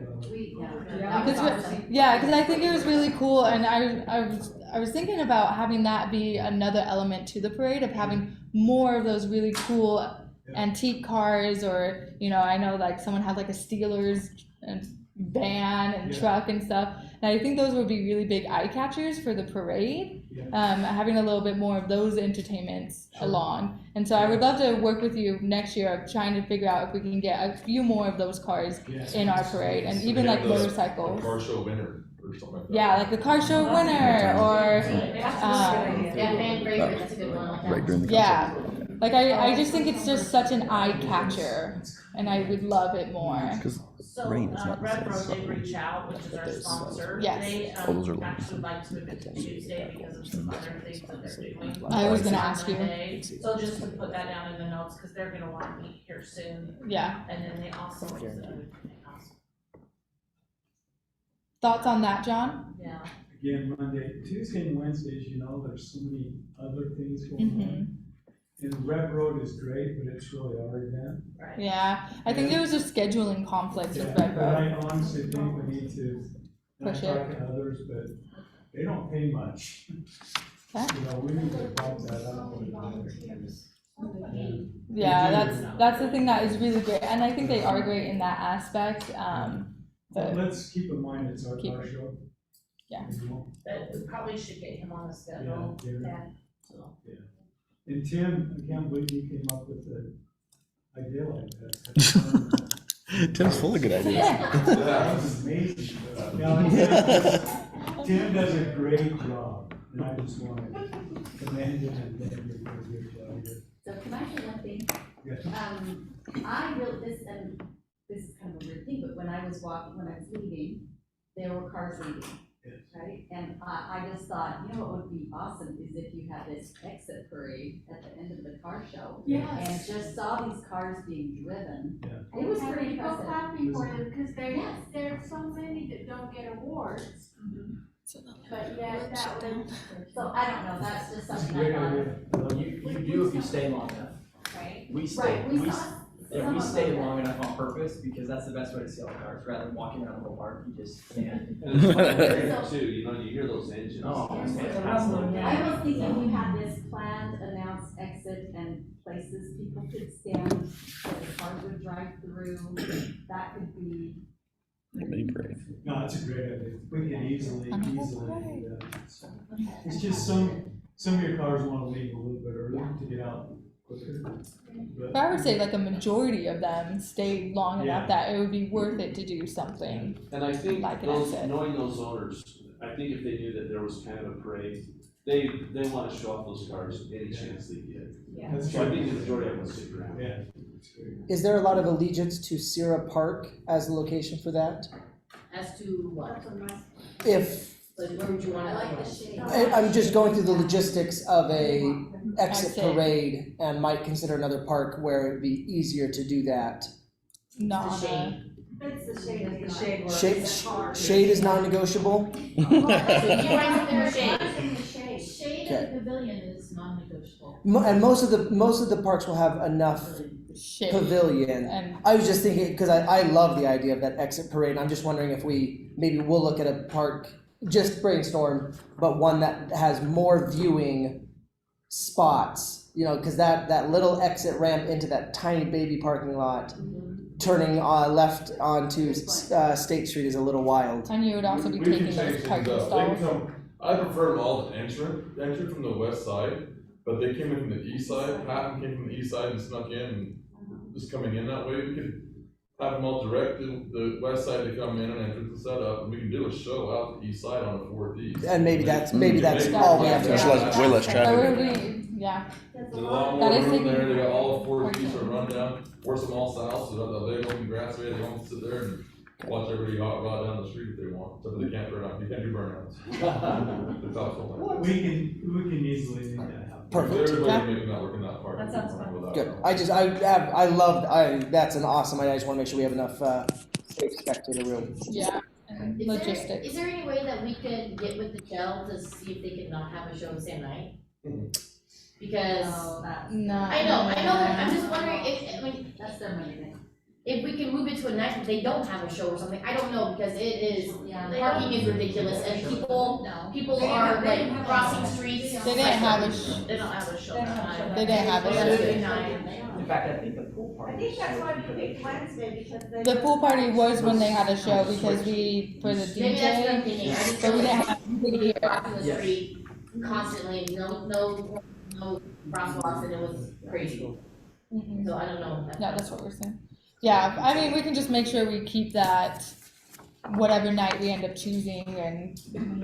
Because I think it was really cool, and I was thinking about having that be another element to the parade of having more of those really cool antique cars, or I know like someone had like a Steelers van and truck and stuff, and I think those would be really big eye catchers for the parade. Having a little bit more of those entertainments along, and so I would love to work with you next year of trying to figure out if we can get a few more of those cars in our parade, and even like motorcycles. Car show winner or something like that. Yeah, like the car show winner, or that's a good one. Right during the like I just think it's just such an eye catcher, and I would love it more. So, rain is not Red the Road, same. they reach out, which is our sponsor. Yes. They, All those are actually like to move it to Tuesday because of some other things that they're doing. I was gonna ask you. So just to put that down in the notes, because they're gonna want to meet here soon. Yeah. And then they also. Thoughts on that, John? Yeah. again Monday, Tuesday and Wednesdays, you know, there's so many other things going on. And Red Road is great, but it's really our event. Right. Yeah, I think there was a scheduling conflict with Red But Road. I honestly think we need to, and I Push talk it. to others, but they don't pay much. Okay. You know, we need to bump that up a little bit. Yeah, that's the thing that is really great, and I think they are great in that aspect. But let's keep in mind it's our Keep- car show. Yeah. You know? But we probably should get him on the schedule. Yeah, Yeah. So. And Tim, I can't believe you came up with an idea like that. Tim's full of good ideas. That was amazing. Now, Tim does a great job, and I just want to commend him and thank him for a good job here. So can I say one thing? Yes. I really, this is kind of a weird thing, but when I was leaving, there were cars leaving, right? And I just thought, you know, what would be awesome is if you had this exit parade at the end of the car show. Yes. And just saw these cars being driven. Yeah. It was And pretty people impressive. clapping for them, because there's so many that don't get awards. But yet that would. So I don't know, that's just It's a something I great thought. idea. You do if you stay long enough. Right? We stay, Right, we we, saw if some we of stay them. long enough on purpose, because that's the best way to see all the cars, rather than walking around the whole park, you just stand. And it's fun too, you know, you hear those engines. Oh, Yes. it's fantastic. I was thinking you had this planned, announced exit and places people could stand, so the cars would drive through, that could be. Mini parade. No, it's a great idea. We can easily Okay. do that. It's just some of your cars want to leave a little bit early to get out quicker. But I would say like a majority of them stay long enough Yeah. that it would be worth it to do something. And I think Like an those, exit. knowing those owners, I think if they knew that there was kind of a parade, they want to show off those cars any chance they get. Yeah. That's So I good. think the majority of them will stick around. Yeah. It's great. Is there a lot of allegiance to Sierra Park as the location for that? As to what? If, Like, where would you want to? I'm just going through the logistics of a exit Exit. parade and might consider another park where it'd be easier to do that. Not The shade. It's the shade. The shade work. Shade is non-negotiable? So you right there, shade. Shade Okay. of the pavilion is non-negotiable. And most of the parks will have enough shade. pavilion. And I was just thinking, because I love the idea of that exit parade, and I'm just wondering if we'll look at a park, just brainstorm, but one that has more viewing spots, you know, because that little exit ramp into that tiny baby parking lot, turning left onto State Street is a little wild. and you would also be We can taking change those things parking up. They stalls. come, I prefer them all to enter from the west side, but they came in from the east side, half of them came from the east side and snuck in and just coming in that way, we could have them all direct to the west side to come in and enter the setup, and we can do a show out the east side on the 4D. And maybe that's all we have to There's do. way less That traffic. would be, yeah. There's a lot That more is room there, taking- they got all the 4Ds sort of run down, force them all south, so that they open grass area, they don't sit there and watch everybody hot rod down the street if they want, so they can't burn out, you can't do burnouts. The top's all We can easily make that happen. Perfect. Everybody making that work in that park. That sounds fun. Good. That's an awesome idea. I just want to make sure we have enough safe spectator room. Yeah, and Is there- logistics. Is there any way that we could get with the Shell to see if they could not have a show the same night? Because, No. I know, I'm just wondering if, I mean, That's their money thing. if we can move it to a night that they don't have a show or something, I don't know, because it is, Yeah. parking is ridiculous, and people are like crossing streets. They didn't have a They don't have a show that night. They didn't have a That's show. good night. In fact, I think the pool I party. think that's why we picked Wednesday, because they. The pool party was when they had a show because for the Maybe that's what I'm DJ, thinking, I just but feel we didn't like have anybody here. crossing the Yes. street constantly, no crosswalks, and it was crazy, Mhm. so I don't know. Yeah, that's what we're saying. Yeah, I mean, we can just make sure we keep that, whatever night we end up choosing, and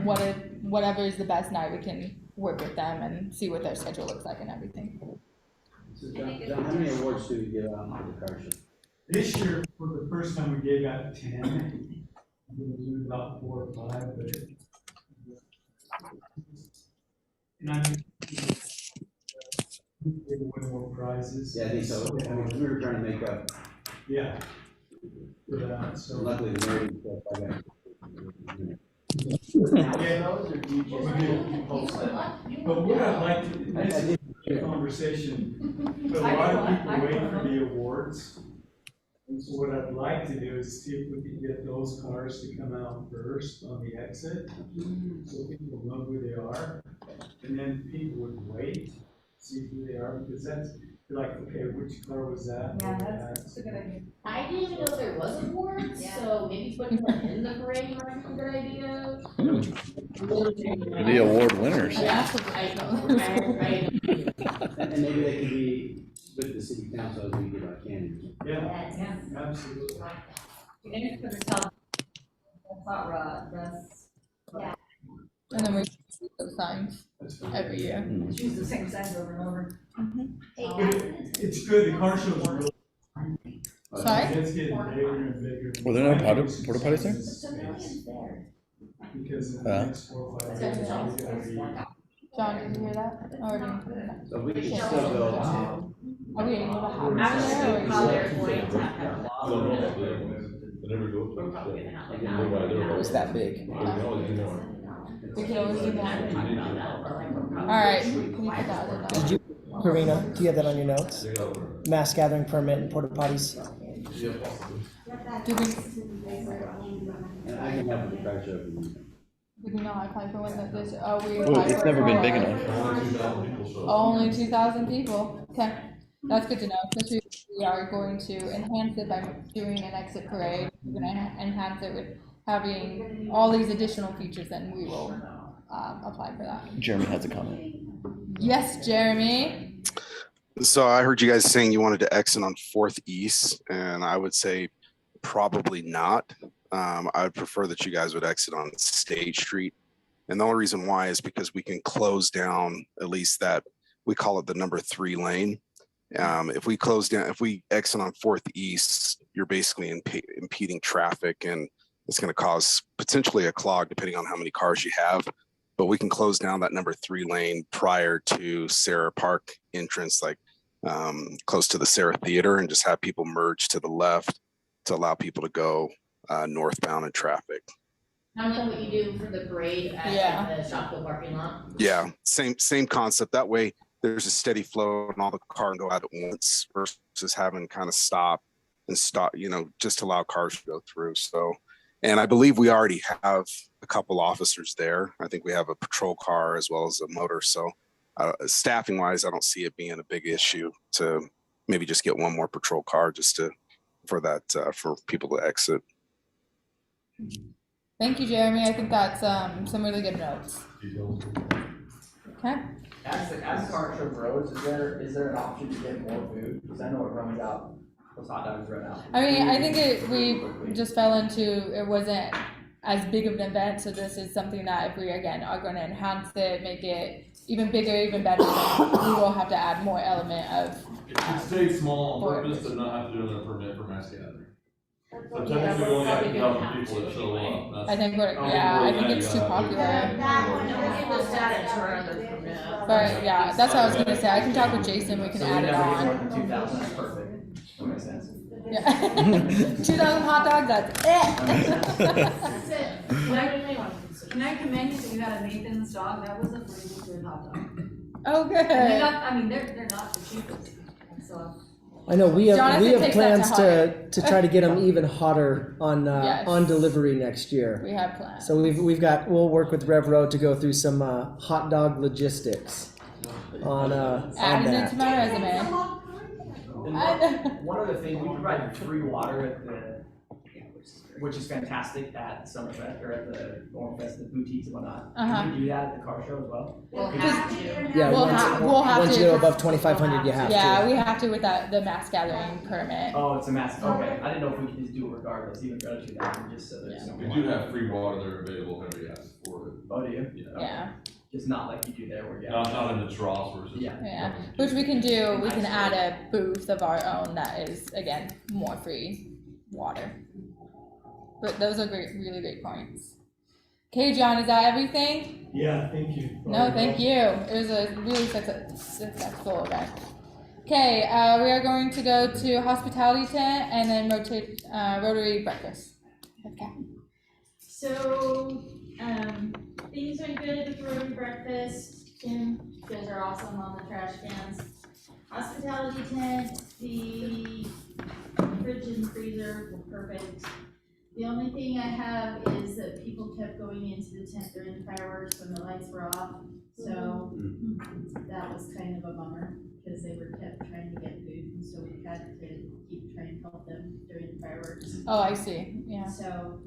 whatever is the best night, we can work with them and see what their schedule looks like and everything. So John, how many awards do we give out for the car show? This year, for the first time, we gave out 10. I'm gonna do about 4 or 5, but and I think give away more prizes. Yeah, I think so. I mean, we were trying to make up. Yeah. For that, so. Luckily, the Merrill stuff, I got. Yeah, we do. But what I'd like to, this is a conversation, but a lot of people wait for the awards. And so what I'd like to do is see if we can get those cars to come out first on the exit, so people know who they are. And then people would wait, see who they are, because that's like, okay, which car was that? Yeah, that's a good idea. I didn't even know there was awards, so maybe putting them in the parade might be a good idea. The award winners. Yeah, I know, right. And maybe they can be with the city council as we give out candy. Yeah, absolutely. You need to put a top, hot rod, that's. And then we see those signs every year. Choose the same signs over and over. It's good, the car shows are really. Sorry? It's getting bigger and bigger. Were there no porta potties there? Because in the next 4 or 5 years, it's gonna be. John, did you hear that? Or did So we can still build. are we able to have I was them thinking how there? they're going to have a lot. We're probably gonna have like that. It was that big. We can always do that. Alright, can you put that as a note? Did you, Karina, do you have that on your notes? Mass gathering permit and porta potties? Do we, And I can help with the car show if you need. we do not apply for one that this, oh, we Well, applied it's for never been big more. enough. Only 2,000 people. Okay, that's good to know. Especially we are going to enhance it by doing an exit parade. We're going to enhance it with having all these additional features. Then we will apply for that. Jeremy has a comment. Yes, Jeremy. So I heard you guys saying you wanted to exit on 4th East, and I would say probably not. I would prefer that you guys would exit on State Street. And the only reason why is because we can close down at least that, we call it the number 3 lane. If we close down, if we exit on 4th East, you're basically impeding traffic, and it's going to cause potentially a clog depending on how many cars you have. But we can close down that number 3 lane prior to Sarah Park entrance, like close to the Sarah Theater, and just have people merge to the left to allow people to go northbound in traffic. Kind of like what you do for the parade at the Shopville parking lot. Yeah, same concept. That way there's a steady flow and all the cars go out at once versus having kind of stop, you know, just allow cars to go through. So, and I believe we already have a couple officers there. I think we have a patrol car as well as a motor. So staffing wise, I don't see it being a big issue to maybe just get one more patrol car just for people to exit. Thank you, Jeremy. I think that's some really good notes. Okay. As car show grows, is there an option to get more food? Because I know it runs out, those hot dogs run out. I mean, I think we just fell into, it wasn't as big of an event, so this is something that if we, again, are going to enhance it, make it even bigger, even better, we will have to add more element of... It stays small on purpose to not have to do another permit for mass gathering. So technically, we only have 2,000 people that show up. I think I think it's too popular. But yeah, that's what I was gonna say. I can talk with Jason, we can add it on. 2,000, that's perfect. That makes sense. Yeah. 2,000 hot dogs, that's it. Can I commend you that you had a Nathan's dog? That was a really good hot dog. Oh, good. And they're not the cheapest, so. I know we have Jonathan plans to try to get them even hotter on Yes. on delivery next year. We have plans. So we'll work with Rev Road to go through some hot dog logistics on Adding it that. to my resume. And one other thing, we provide free water at which is fantastic at Summerfest or at the Oremfest, the boutiques and whatnot. Can we do that at the car show as well? We'll Yeah, we'll have once to. you go above 2,500, you have to. Yeah, we have to with the mass gathering permit. Oh, it's a mass, okay. I didn't know if we could just do it regardless, even for other 2,000, just so there's some. We do have free water there available whenever you ask for it. Oh, do you? Yeah. Just not like you do there where you. Not in the troughs versus. Yeah, which we can do, we can add a booth of our own that is, again, more free water. But those are really great points. Okay, John, is that everything? Yeah, thank you. No, thank you. It was a really successful event. Okay, we are going to go to hospitality tent and then Rotary breakfast. Okay. So Things went good at the Rotary breakfast. Tim, you guys are awesome on the trash cans. Hospitality tent, the fridge and freezer were perfect. The only thing I have is that people kept going into the tent during the fireworks when the lights were off. So that was kind of a bummer because they were kept trying to get food, and so we had to keep trying to help them during the fireworks. Oh, I see, yeah. So,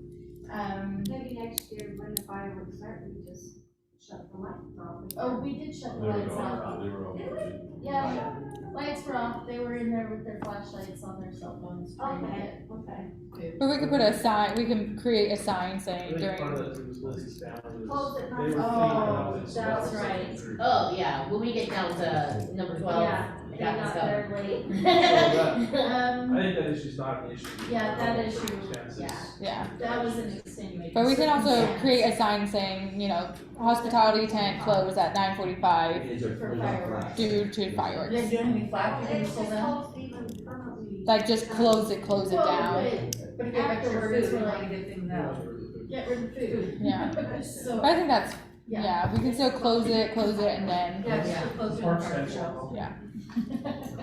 Maybe next year when the fireworks start, we just shut the lights off. oh, we did shut the They were lights going off. around, they were over. Yeah, lights were off. They were in there with their flashlights on their cell phones trying to get food. Or we could put a sign, we can create a sign saying I think part during, of that was Lizzie's family. Close it, They were thinking oh, of it. that's right. Oh, yeah, when we get down to number 12. Yeah, they got got this there going. late. I think that issue's not an issue. Yeah, that issue, Circumstances. yeah. that was an extenuating. But we can also circumstance. create a sign saying, you know, hospitality tent closed at 9:45 For fireworks. due to They're fireworks. doing any flash, you It's can pull just them. closed even permanently. Like just close it Well, down. but Get extra afterwards, food, we're we wanna like, get things out. get rid of food. Yeah. So, I think that's, yeah. yeah, we can still close it and then, Yeah, just to close it Park on our Central. shelves. yeah.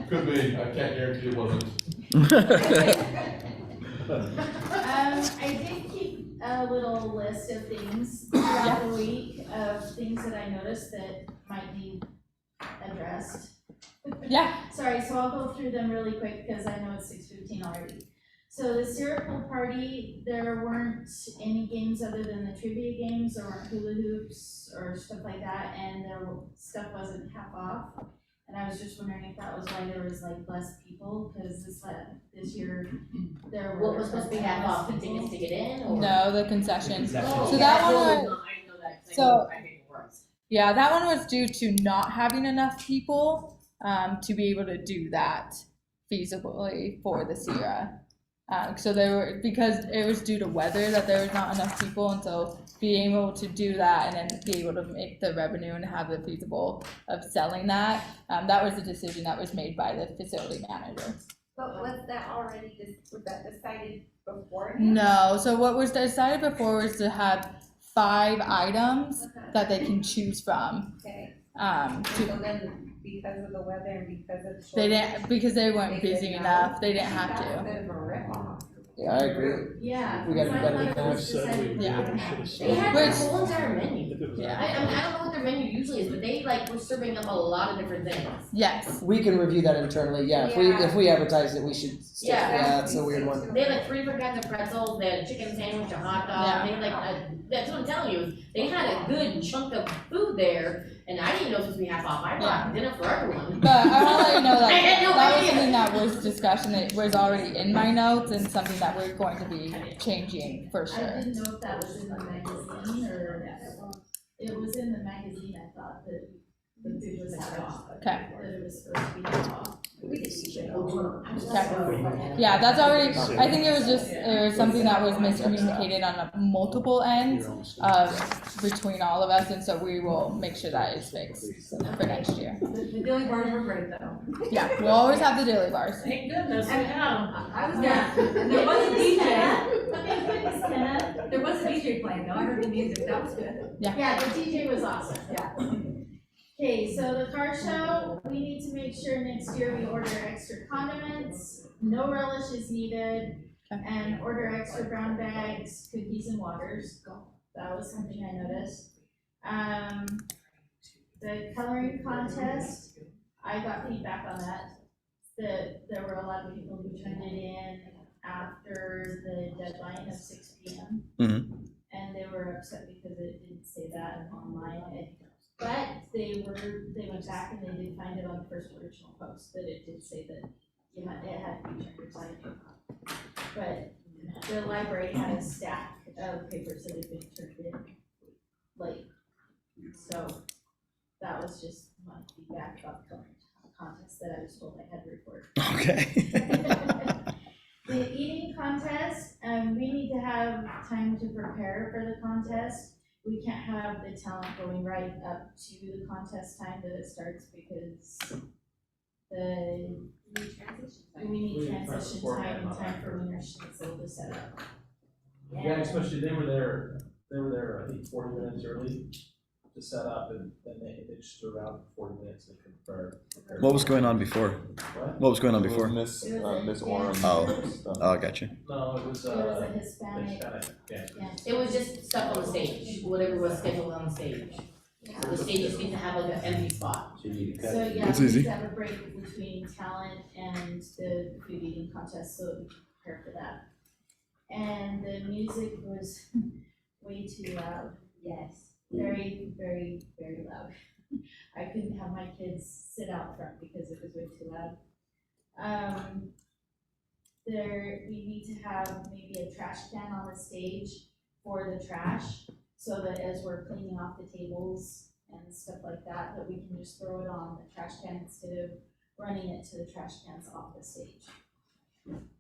Could be, I can't guarantee it wasn't. I did keep a little list of things throughout the week of things that I noticed that might need addressed. Yeah. Sorry, so I'll go through them really quick because I know it's 6:15 already. So the syrup pool party, there weren't any games other than the trivia games, there weren't hula hoops or stuff like that, and stuff wasn't half off. And I was just wondering if that was why there was like less people, because this year there were. What was supposed to be half off, the tickets to get in, or? No, the concessions. Oh, So yeah, that one was was, not- I know that, 'cause I so- know I paid for it. yeah, that one was due to not having enough people, to be able to do that feasibly for the Sierra. So they were, because it was due to weather that there was not enough people, and so being able to do that and then be able to make the revenue and have the feasible of selling that, that was the decision that was made by the facility manager. But was that already, was that decided before? No, so what was decided before was to have 5 items that they can choose from. Okay, To, so then because of the weather and because of the they shortage, didn't, because they weren't they busy did not? enough, they didn't have That's a to. bit of a rip-off. Yeah, I agree. Yeah. We gotta do better than I thought it that. was decided- Yeah. They had Which- their whole entire menu. Yeah. I mean, I don't know what their menu usually is, but they like were serving up a lot of different things. Yes. We can review that internally, yeah, if we advertise it, we should stick, Yeah. yeah, that's a weird one. They had like 3 different kinds of pretzels, they had a chicken sandwich, a hot dog, Yeah. they had like, that's what I'm telling you, they had a good chunk of food there, and I didn't know it was supposed to be half off, I brought dinner for everyone. But I wanna let you know I that had no that was idea. something that was discussion, it was already in my notes and something that we're going to be changing for I sure. didn't know if that was in the magazine or, it was in the magazine, I thought that the food was half off. Okay. That it was supposed to be half off. Okay. Yeah, that's already, I think it was just, it was something that was miscommunicated on multiple ends, between all of us, and so we will make sure that is fixed for next year. The dilly bars were great though. Yeah, we'll always have the dilly bars. Thank goodness, we had them. I was Yeah. there, and there was a DJ, Thank goodness, Kenna. there was a DJ playing though, I heard the music, that was good. Yeah, the DJ was awesome. Yeah. Okay, so the car show, we need to make sure next year we order extra condiments, no relish is needed, and order extra brown bags, cookies and waters. That was something I noticed. The coloring contest, I got feedback on that, that there were a lot of people who turned it in after the deadline of 6 p.m. Mhm. And they were upset because it didn't say that online. But they went back and they did find it on the first original post, that it did say that it had to be turned inside. But the library had a stack of papers that had been turned in late. So that was just my feedback about the coloring contest that I was told I had to report. Okay. The eating contest, we need to have time to prepare for the contest. We can't have the talent going right up to the contest time that it starts because we need transition time and time for Winter Schnitzel to set up. Yeah, especially they were there they were there, I think, 40 minutes early to set up, and then they just stood around for 40 minutes and prepare. What was going on before? What was going on before? Miss Orem. Oh, I got you. No, it was a Hispanic. yeah. It was just stuff on the stage, whatever was scheduled on the stage. So the stage just needs to have like an empty spot. So yeah, It's we need easy. to have a break between talent and the food eating contest, so we can prepare for that. And the music was way too loud. Yes. Very, very, very loud. I couldn't have my kids sit out front because it was way too loud. We need to have maybe a trash can on the stage for the trash, so that as we're cleaning off the tables and stuff like that, that we can just throw it on the trash can instead of running it to the trash cans off the stage.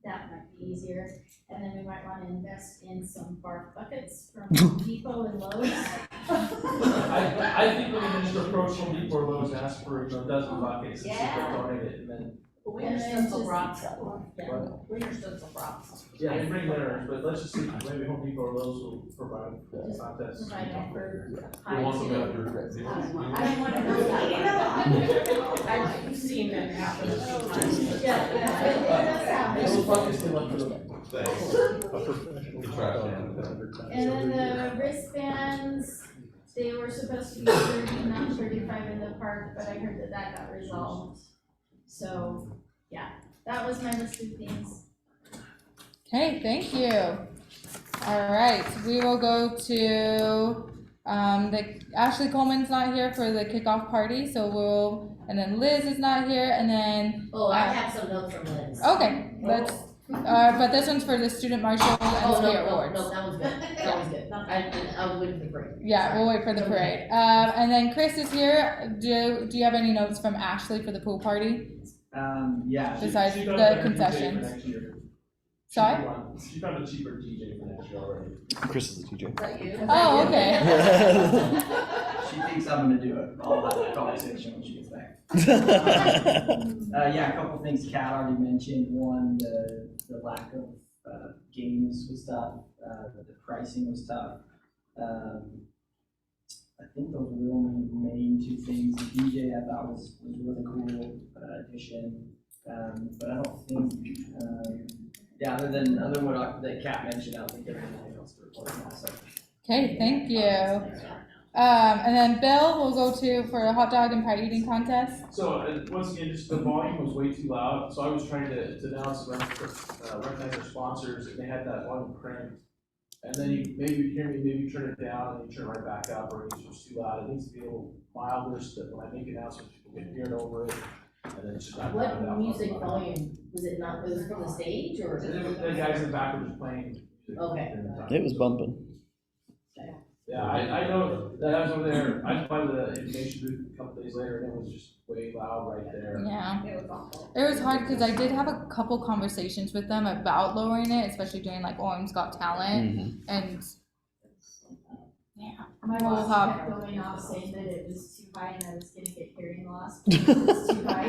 That might be easier. And then we might want to invest in some barf buckets from Home Depot and Lowe's. I think we can just approach Home Depot or Lowe's and ask for, a dozen buckets and see if they'll donate it, and then. But we understood some rocks. Yeah. We understood some rocks. Yeah, they bring theirs, but let's just see, maybe Home Depot or Lowe's will provide Just contests. provide them for We high want them tier. after. I don't want to know that. I've seen that happen a few times. Yeah, it does happen. Those buckets they left for the. And then the wristbands, they were supposed to be 30, not 35 in the park, but I heard that that got resolved. So, yeah, that was my list of things. Okay, thank you. All right, we will go to, Ashlie Coleman's not here for the kickoff party, so and then Liz is not here, and then. Oh, I have some notes from Liz. Okay, but this one's for the student marshal and spirit awards. No, that was good, that was good. I was waiting for the break. Yeah, we'll wait for the parade. And then Chris is here. Do you have any notes from Ashlie for the pool party? Yeah. Besides She found the a better DJ for concessions? next year. Sorry? She found a cheaper DJ for next year already. Chris is the DJ. Is that you? Oh, okay. She thinks I'm gonna do it. I'll have that conversation when she gets back. Yeah, a couple of things Kat already mentioned. One, the lack of games was tough. The pricing was tough. I think those were the only main two things. The DJ I thought was really cool addition. But I don't think, yeah, other than what that Kat mentioned, I don't think there's anything else to report on that. So. Okay, thank you. And then Bill will go to for a hot dog and pie eating contest. So, once again, just the volume was way too loud, so I was trying to announce, recognize our sponsors, and they had that volume cranked. And then maybe you hear me, maybe turn it down, and you turn it right back up, or it's just too loud. It needs to be a little milder, so that when I make announcements, people can hear it over it, and then it's just not loud What out. music volume, was it not, was it from the stage, or? The guys in the back were just playing music. Okay. It was bumping. Yeah, I know that I was over there, I was by the information booth a couple days later, and it was just way loud right there. Yeah. It was awful. It was hard because I did have a couple conversations with them about lowering it, especially during like Orem's Got Talent, and yeah. My We'll boss have- kept going off saying that it was too high and I was gonna get hearing loss. Because it was too high.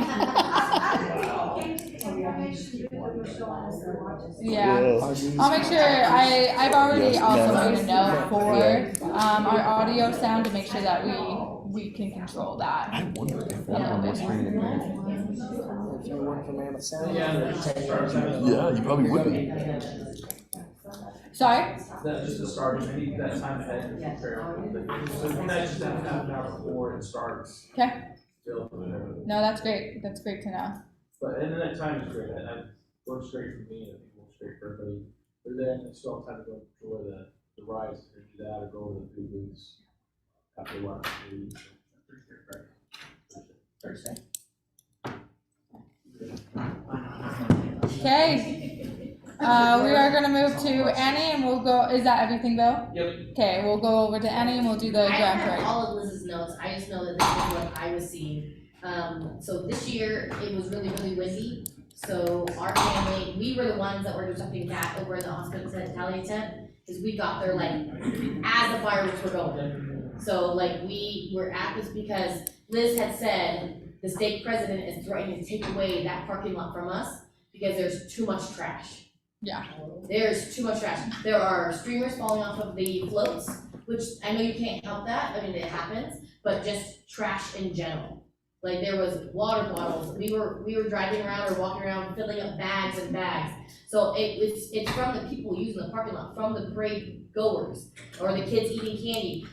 Yeah, I'll make sure, I've already also made a note for, our audio sound to make sure that we can control that. I wonder if one on this screen. If you work for Man of Sound. Yeah, you probably would be. Sorry? That's just the start, I need that time ahead to prepare. So you guys just have half an hour before it starts. Okay, Still. no, that's great to know. But, and then that time is great, and works great for me, and I think it works great for everybody. They're there, and they still have time to go enjoy the rides, or do that, or go to the food booths. After lunch, maybe. Thursday. Okay, we are gonna move to Annie and we'll go, is that everything, Bill? Yep. Okay, we'll go over to Annie and we'll do the I don't grand have parade. all of Liz's notes, I just know that this is what I was seeing. So this year, it was really, really windy, so our family, we were the ones that were doing something cat over in the hospitality tent, because we got there like, as the fireworks were going. So like, we were at this because Liz had said, the state president is threatening to take away that parking lot from us, because there's too much trash. Yeah. There's too much trash. There are streamers falling off of the floats, which I know you can't help that, I mean, it happens, but just trash in general. Like there was water bottles, we were driving around or walking around filling up bags and bags. So it's from the people using the parking lot, from the parade goers, or the kids eating candy.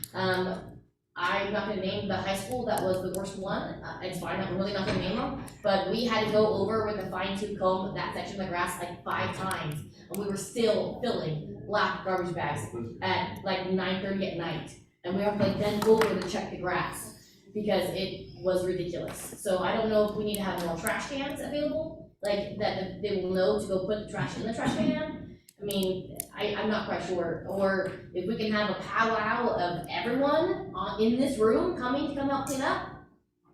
I'm not gonna name the high school that was the worst one, it's fine, I'm really not gonna name them, but we had to go over with a fine tooth comb that section of the grass like 5 times, and we were still filling black garbage bags at like 9:30 at night, and we have to like bend over to check the grass, because it was ridiculous. So I don't know if we need to have more trash cans available, like that they will know to go put the trash in the trash can. I mean, I'm not quite sure, or if we can have a powwow of everyone in this room coming to come help clean up,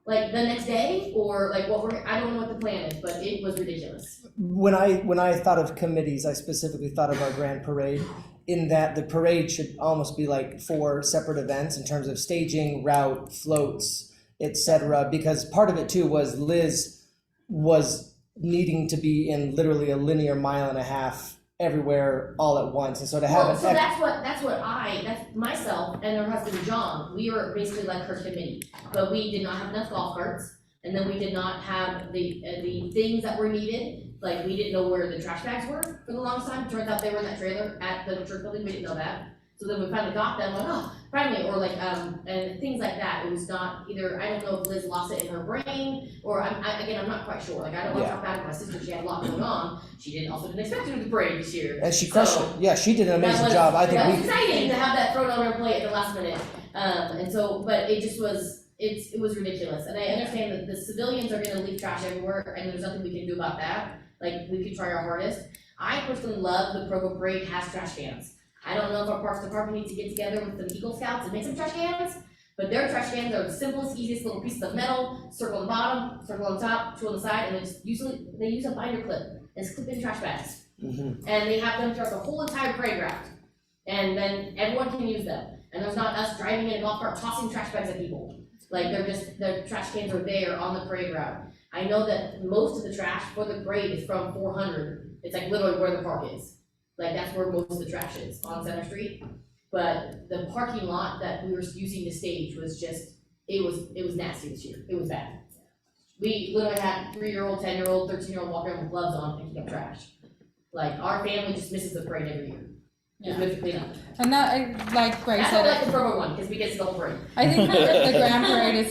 like the next day, or like I don't know what the plan is, but it was ridiculous. When I thought of committees, I specifically thought of our grand parade, in that the parade should almost be like 4 separate events in terms of staging, route, floats, etc. Because part of it too was Liz was needing to be in literally a linear 1.5 miles everywhere all at once, and so to have that's myself and her husband John, we were basically like her committee, but we did not have enough golf carts, and then we did not have the things that were needed, like we didn't know where the trash bags were for the longest time. Turns out they were in that trailer at the church building, we didn't know that, so then we finally got them, like oh finally, or like and things like that. It was not either, I don't know if Liz lost it in her brain, or I'm not quite sure, like I don't want to talk bad about my sister, she had a lot going on, she didn't expect to do the parade this year. And she crushed it, yeah, she did an amazing job, I think. That was exciting to have that thrown on her plate at the last minute, and so, but it just was, it was ridiculous, and I understand that the civilians are gonna leave trash everywhere, and there's nothing we can do about that, like we could try our hardest. I personally love the Provo Parade has trash cans. I don't know if our Parks Department needs to get together with the Eagle Scouts and make some trash cans, but their trash cans are the simplest, easiest little pieces of metal, circle on the bottom, circle on the top, 2 on the side, and they use a binder clip and clip in trash bags. And they have them throughout the whole entire parade route, and then everyone can use them. And there's not us driving in a golf cart tossing trash bags at people. Like the trash cans are there on the parade route. I know that most of the trash for the parade is from 400. It's like literally where the park is. Like that's where most of the trash is, on Center Street. But the parking lot that we were using to stage was just, it was nasty this year. It was bad. We literally had 3-year-old, 10-year-old, 13-year-old walking around with gloves on picking up trash. Like our family just misses the parade every year. Yeah. We have to clean up. And that, like Bryce said, said, I like the Provo one, because we get to the whole parade. I think the Grand Parade is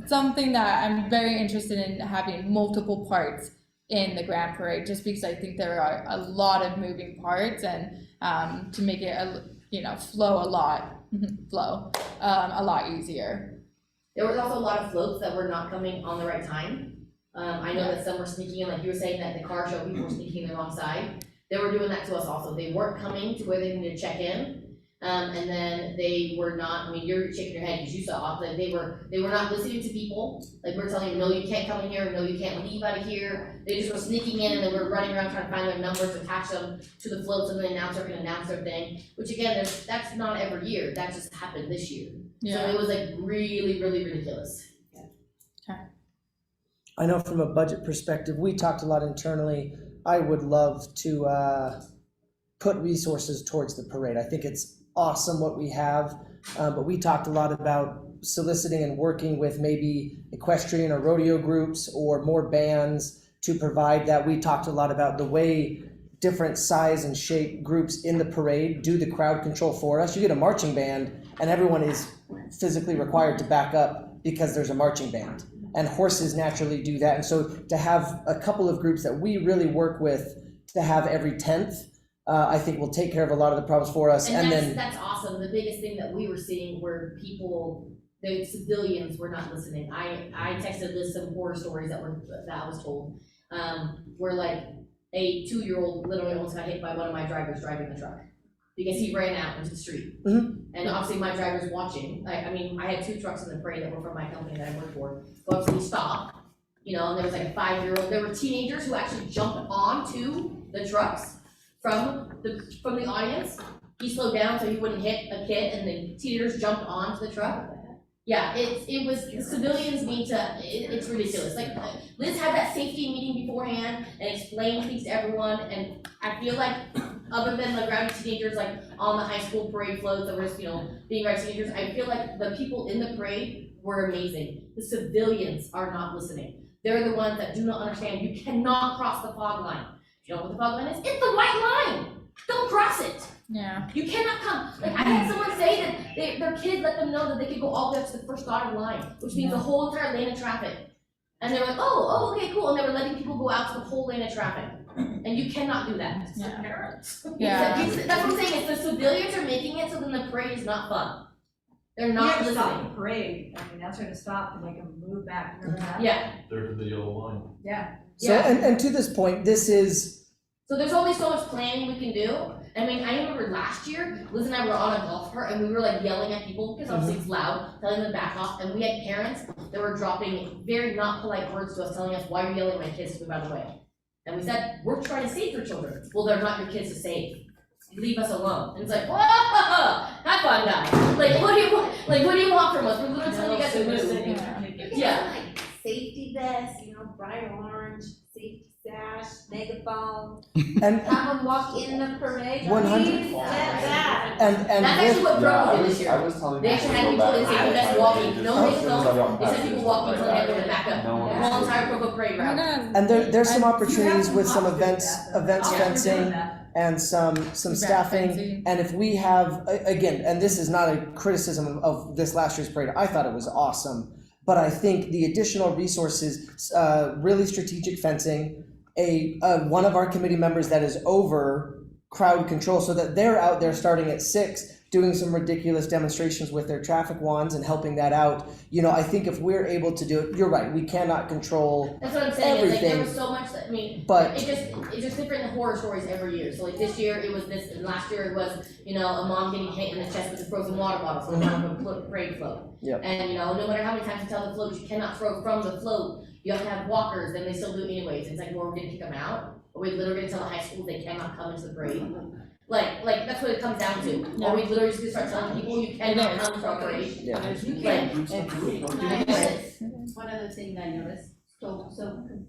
something that I'm very interested in, having multiple parts in the Grand Parade, just because I think there are a lot of moving parts, and to make it flow a lot easier. There was also a lot of floats that were not coming on the right time. I know that some were sneaking in, like you were saying that the car show people were sneaking in the wrong side. They were doing that to us also. They weren't coming to where they needed to check in, and then they were not. I mean, you're shaking your head because you saw that they were not listening to people. Like we're telling them, no, you can't come in here. No, you can't leave out of here. They just were sneaking in, and they were running around trying to find their numbers, attach them to the floats, and the announcer can announce their thing. Which again, that's not every year. That just happened this year. Yeah. So it was like really, really ridiculous. Okay. I know from a budget perspective, we talked a lot internally. I would love to put resources towards the parade. I think it's awesome what we have, but we talked a lot about soliciting and working with maybe equestrian or rodeo groups or more bands to provide that. We talked a lot about the way different size and shape groups in the parade do the crowd control for us. You get a marching band and everyone is physically required to back up because there's a marching band. And horses naturally do that. And so to have a couple of groups that we really work with to have every 10th, I think will take care of a lot of the problems for us. And that's awesome. The biggest thing that we were seeing were the civilians were not listening. I texted Liz some horror stories that I was told. Where like a 2-year-old literally almost got hit by one of my drivers driving the truck because he ran out into the street. And obviously my driver's watching. I mean, I had 2 trucks in the parade that were from my company that I worked for. So obviously he stopped, and there was like a 5-year-old. There were teenagers who actually jumped onto the trucks from the audience. He slowed down so he wouldn't hit a kid, and the teenagers jumped onto the truck. Yeah, it was, the civilians need to, it's ridiculous. Like, Liz had that safety meeting beforehand and explained things to everyone, and I feel like, other than the rowdy teenagers, like, on the high school parade floats that was, being rowdy teenagers, I feel like the people in the parade were amazing. The civilians are not listening. They're the ones that do not understand, you cannot cross the fog line. You know what the fog line is? It's the white line! Don't cross it! Yeah. You cannot come, like, I had someone say that their kid let them know that they could go all the way up to the first dotted line, which means the whole entire lane of traffic. And they were like, oh, okay, cool, and they were letting people go out to the whole lane of traffic. And you cannot do that. It's Yeah. the parents. Yeah. That's what I'm saying, is the civilians are making it so then the parade is not fun. They're You not have to stop listening. the parade, I mean, that's gonna stop to make them move back, remember that? Yeah, There's the yellow line. Yeah. So, Yeah. and to this point, this is, so there's only so much planning we can do. I mean, I remember last year, Liz and I were on a golf cart and we were like yelling at people because obviously it's loud, telling them to back off, and we had parents that were dropping very not polite words to us, telling us, why are you yelling at my kids to move out of the way? And we said, we're trying to save your children. Well, they're not your kids to save. Leave us alone. And it's like, whoa, have fun, guys. Like, what do you want? Like, what do you want from us? We're literally telling you guys to move. Yeah. Like safety vest, bright orange, safety sash, megaphone, and, have them walk in the parade. 100. Please, that. and That's actually what Merrill did this year. I was telling They actually had people in safety vests walking, no megaphone, they said people walking until they had to back up. The whole entire Provo parade route. And there's some opportunities with some events Yeah. fencing and some staffing. And if we have, again, and this is not a criticism of this last year's parade, I thought it was awesome. But I think the additional resources, really strategic fencing, one of our committee members that is over crowd control, so that they're out there starting at 6, doing some ridiculous demonstrations with their traffic wands and helping that out. I think if we're able to do it, you're right, we cannot control That's what I'm saying, it's like there everything. was so much that, But- it's just different horror stories every year. So like this year it was this, and last year it was, a mom getting hit in the chest with a frozen water bottle, so the parade float. Yep. And no matter how many times you tell the float you cannot throw from the float, you have to have walkers, then they still do it anyways. It's like, well, we're gonna kick them out, or we literally gonna tell the high school they cannot come into the parade. Like that's what it comes down to. Or we literally just gonna start telling people you cannot come to our parade. Yeah. You can't. One other thing I noticed, so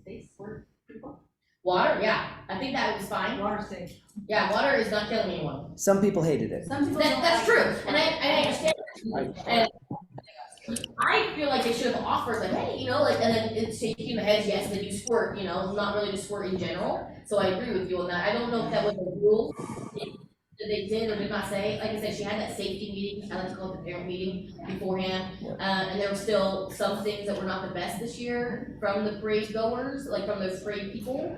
they squirt people? Water, yeah, I think that was fine. Water safe. Yeah, water is not killing anyone. Some people hated it. Some people don't That's like true, it. and I understand. And I feel like they should have offered, like, hey, and then it's shaking the heads, yes, then you squirt, not really just squirt in general. So I agree with you on that. I don't know if that was a rule that they did or did not say. Like I said, she had that safety meeting, I like to call it the parent meeting beforehand. And there were still some things that were not the best this year from the parade goers, like from those parade people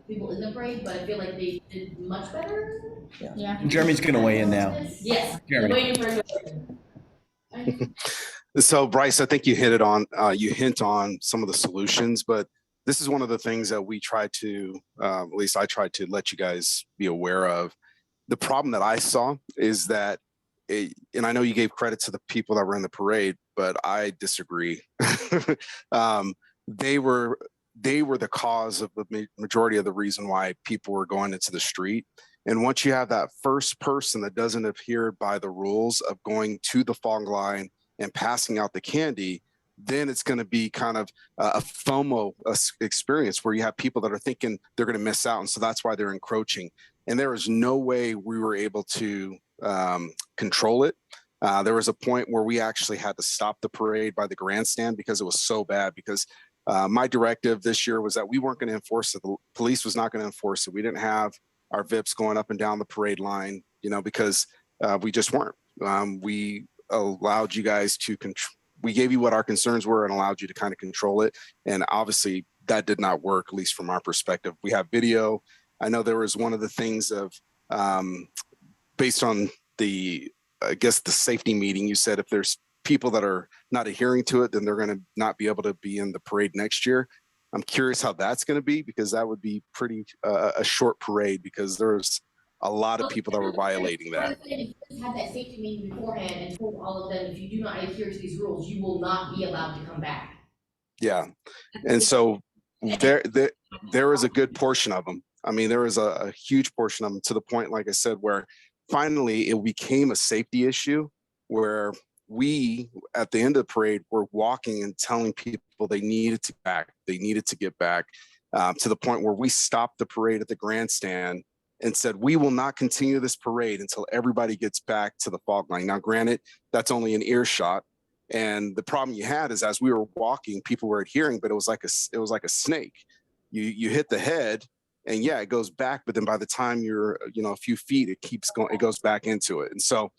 in the parade, but I feel like they did much better. Yeah. Jeremy's gonna weigh in now. Yes, Jeremy. waiting for him. So Bryce, I think you hint on some of the solutions, but this is one of the things that we try to, at least I tried to let you guys be aware of. The problem that I saw is that, and I know you gave credit to the people that were in the parade, but I disagree. They were the cause of the majority of the reason why people were going into the street. And once you have that first person that doesn't adhere by the rules of going to the fog line and passing out the candy, then it's going to be kind of a FOMO experience where you have people that are thinking they're going to miss out. And so that's why they're encroaching. And there is no way we were able to control it. There was a point where we actually had to stop the parade by the grandstand because it was so bad. Because my directive this year was that we weren't going to enforce it. The police was not going to enforce it. We didn't have our VIPs going up and down the parade line, because we just weren't. We allowed you guys to we gave you what our concerns were and allowed you to kind of control it. And obviously that did not work, at least from our perspective. We have video. I know there was one of the things of, based on the safety meeting, you said if there's people that are not adhering to it, then they're going to not be able to be in the parade next year. I'm curious how that's going to be, because that would be pretty a short parade, because there's a lot of people that were violating that. Had that safety meeting beforehand and told all of them, if you do not adhere to these rules, you will not be allowed to come back. Yeah, and so there is a good portion of them. I mean, there is a huge portion of them, to the point, like I said, where finally it became a safety issue where we, at the end of the parade, were walking and telling people they needed to get back to the point where we stopped the parade at the grandstand and said, we will not continue this parade until everybody gets back to the fog line. Now, granted, that's only an earshot. And the problem you had is as we were walking, people were adhering, but it was like a snake. You hit the head and yeah, it goes back. But then by the time you're, a few feet, it keeps going, it goes back into it. And so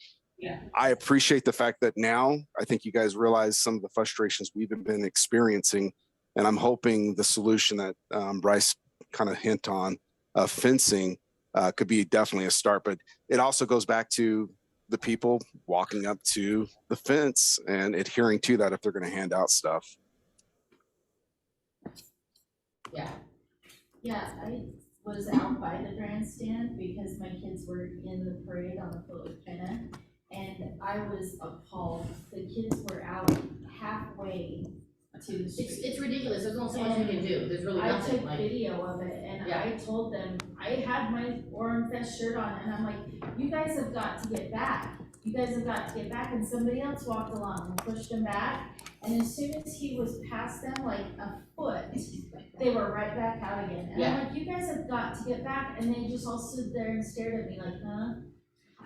I appreciate the fact that now I think you guys realize some of the frustrations we've been experiencing. And I'm hoping the solution that Bryce kind of hint on, fencing, could be definitely a start. But it also goes back to the people walking up to the fence and adhering to that if they're going to hand out stuff. Yeah, I was out by the grandstand because my kids were in the parade on the float with Jenna, and I was appalled. The kids were out halfway to the street. It's ridiculous. There's only so much we can do. There's really nothing. I took video of it, and I told them, I had my Oremfest shirt on, and I'm like, you guys have got to get back. You guys have got to get back. And somebody else walked along and pushed him back. And as soon as he was past them, like a foot, they were right back out again. And I'm like, you guys have got to get back. And they just all stood there and stared at me like, huh?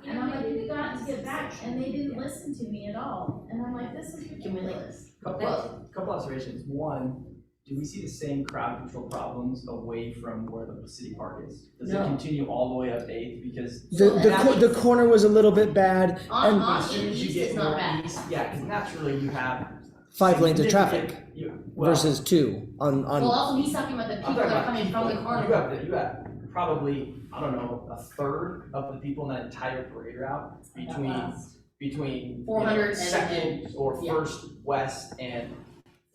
And I'm like, you've got to get back. And they didn't listen to me at all. And I'm like, this is ridiculous. Couple observations. One, do we see the same crowd control problems away from where the city park is? Does it continue all the way up 8th? Because the corner was a little bit bad. And as soon as you get more east, because naturally you have 5 lanes of traffic versus 2 on. Well, also he's talking about the people that are coming from the corner. You have probably, I don't know, a third of the people in that entire parade route between 400 second or first west and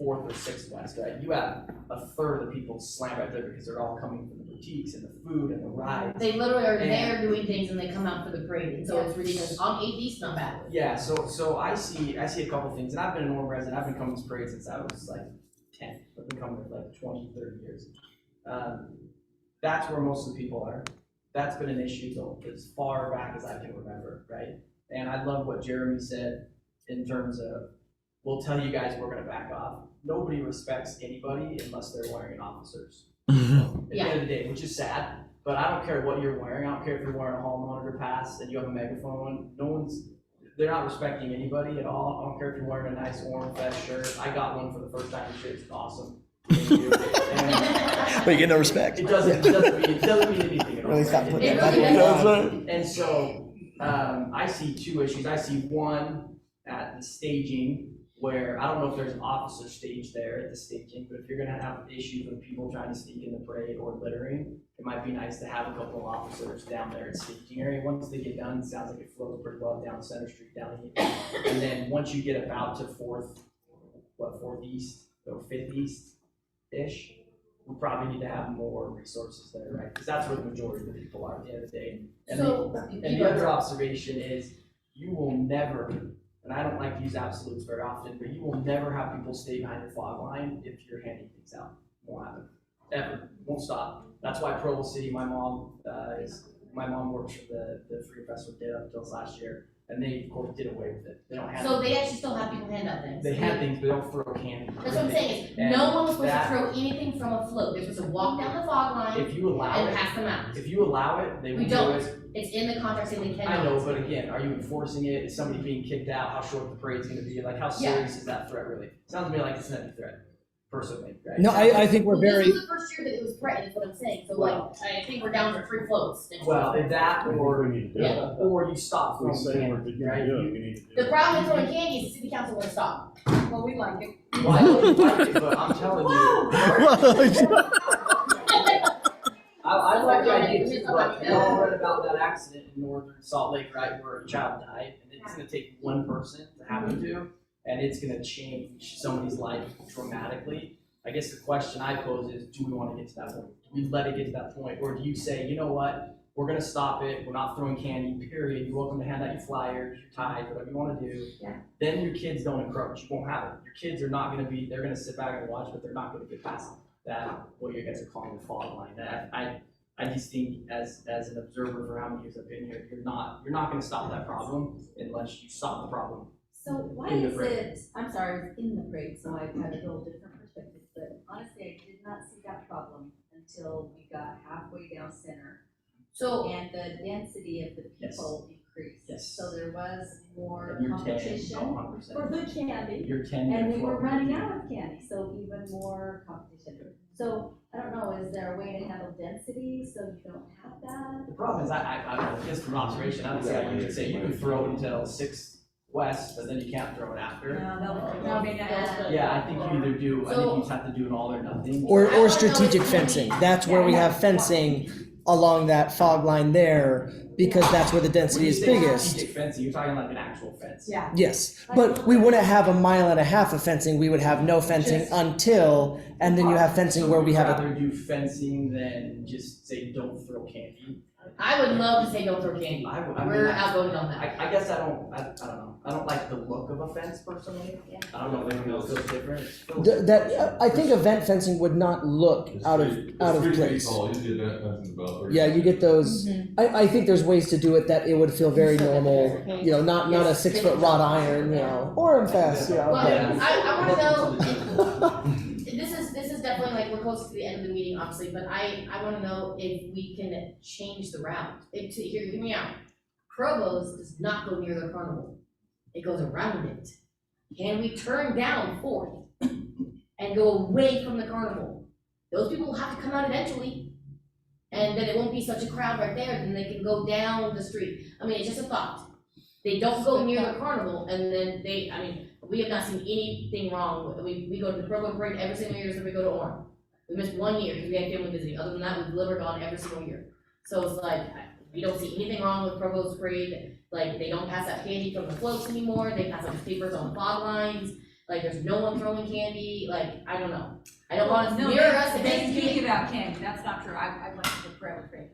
4th or 6th west, right? You have a third of the people slammed right there because they're all coming from the boutiques and the food and the rides. They literally are there doing things and they come out for the parade, and so it's ridiculous. On 8th East, not bad. Yeah, so I see a couple things, and I've been an Orem resident. I've been coming to this parade since I was like 10. I've been coming for like 20, 30 years. That's where most of the people are. That's been an issue though, as far back as I can remember, right? And I love what Jeremy said in terms of, we'll tell you guys we're gonna back off. Nobody respects anybody unless they're wearing an officer's. At the end of the day, which is sad, but I don't care what you're wearing. I don't care if you're wearing a hall monitor pass and you have a megaphone. They're not respecting anybody at all. I don't care if you're wearing a nice Oremfest shirt. I got one for the first time this year. It's awesome. Thank you. But you get no respect. It doesn't mean anything at all. Really stop putting that. And so I see 2 issues. I see one at the staging, where I don't know if there's an officer stage there at the staging, but if you're gonna have issues with people trying to sneak in the parade or littering, it might be nice to have a couple of officers down there at the staging area. Once they get done, it sounds like it flows pretty well down Center Street, down here. And then once you get about to 4th East or 5th East-ish, we probably need to have more resources there, right? Because that's where the majority of the people are at the end of the day. And the other observation is, you will never, and I don't like to use absolutes very often, but you will never have people stay behind your fog line if you're handing things out. It won't happen. Ever. Won't stop. That's why Provo City, my mom works for the Free Festival did up until last year, and they of course did away with it. They don't have. So they actually still have people hand out things. They have things, but they don't throw candy. That's what I'm saying. Is no one was supposed to throw anything from a float. They're supposed to walk down the fog line. If you allow and pass them out. If you allow it, they will we don't. do it. It's in the contract saying they cannot. I know, but again, are you enforcing it? Is somebody being kicked out? How short the parade's going to be? Like, how serious is that threat really? Sounds to me like it's not a threat, personally, right? No, I think we're very. This was the first year that it was threatened, is what I'm saying. So, I think we're down to 3 floats. Well, if that, or you stop throwing candy, right? The problem with throwing candy is the city council won't stop. Well, we like it. Well, I know you like it, but I'm telling you. I like the idea too, but we all read about that accident in northern Salt Lake, right, where a child died, and it's gonna take one person to happen to, and it's gonna change somebody's life dramatically. I guess the question I pose is, do we wanna get to that point? Do we let it get to that point, or do you say, you know what, we're gonna stop it, we're not throwing candy, period, you're welcome to hand out your flyers, your ties, whatever you wanna do. Then your kids don't encroach, you won't have it. Your kids are not gonna be, they're gonna sit back and watch, but they're not gonna get past that, what you guys are calling the fog line. I just think as an observer for how many years I've been here, you're not going to stop that problem unless you stop the problem So why In the is parade. it, I'm sorry, it's in the parade, so I've had a little different perspective, but honestly, I did not see that problem until we got halfway down center. So, And the density of the people increased. Yes. So there was more You're 10, competition 100%. for the candy. You're 10. And you're we were 12. running out of candy, so even more competition. So, I don't know, is there a way to handle density so you don't have that? The problem is, I just from observation, I would say, you could say, you could throw until 6 west, but then you can't throw it after. No, I mean, Yeah, I think you either do, I think you have to do an all or nothing. Or strategic fencing. That's where we have fencing along that fog line there, because that's where the density is biggest. Strategic fencing, you're talking like an actual fence. Yeah. Yes, but we wouldn't have 1.5 miles of fencing, we would have no fencing until, and then you have fencing where we have I'd a. rather do fencing than just say don't throw candy. I would love to say don't throw candy. We're outvoted on that. I guess I don't know. I don't like the look of a fence personally. I don't know if anyone else feels different. That, I think event fencing would not look out of place. Yeah, you get those, I think there's ways to do it that it would feel very normal, you know, not a 6-foot wrought iron, you know, Oremfest, you know. Well, I wanna know, this is definitely like, we're close to the end of the meeting, obviously, but I wanna know if we can change the route. Here, hear me out. Provo's does not go near the carnival. It goes around it. Can we turn down 4th and go away from the carnival? Those people will have to come out eventually, and then it won't be such a crowd right there, then they can go down the street. I mean, it's just a thought. They don't go near the carnival, and then we have not seen anything wrong. We go to the Provo parade every single year, so we go to Orem. We missed 1 year because we had family visiting. Other than that, we've literally gone every single year. So it's like, we don't see anything wrong with Provo's parade. Like, they don't pass out candy from the floats anymore. They pass out papers on the fog lines. Like, there's no one throwing candy. Like, I don't know. I don't want to mirror us against They it. give out candy, that's not true, I went to the Forever Trade.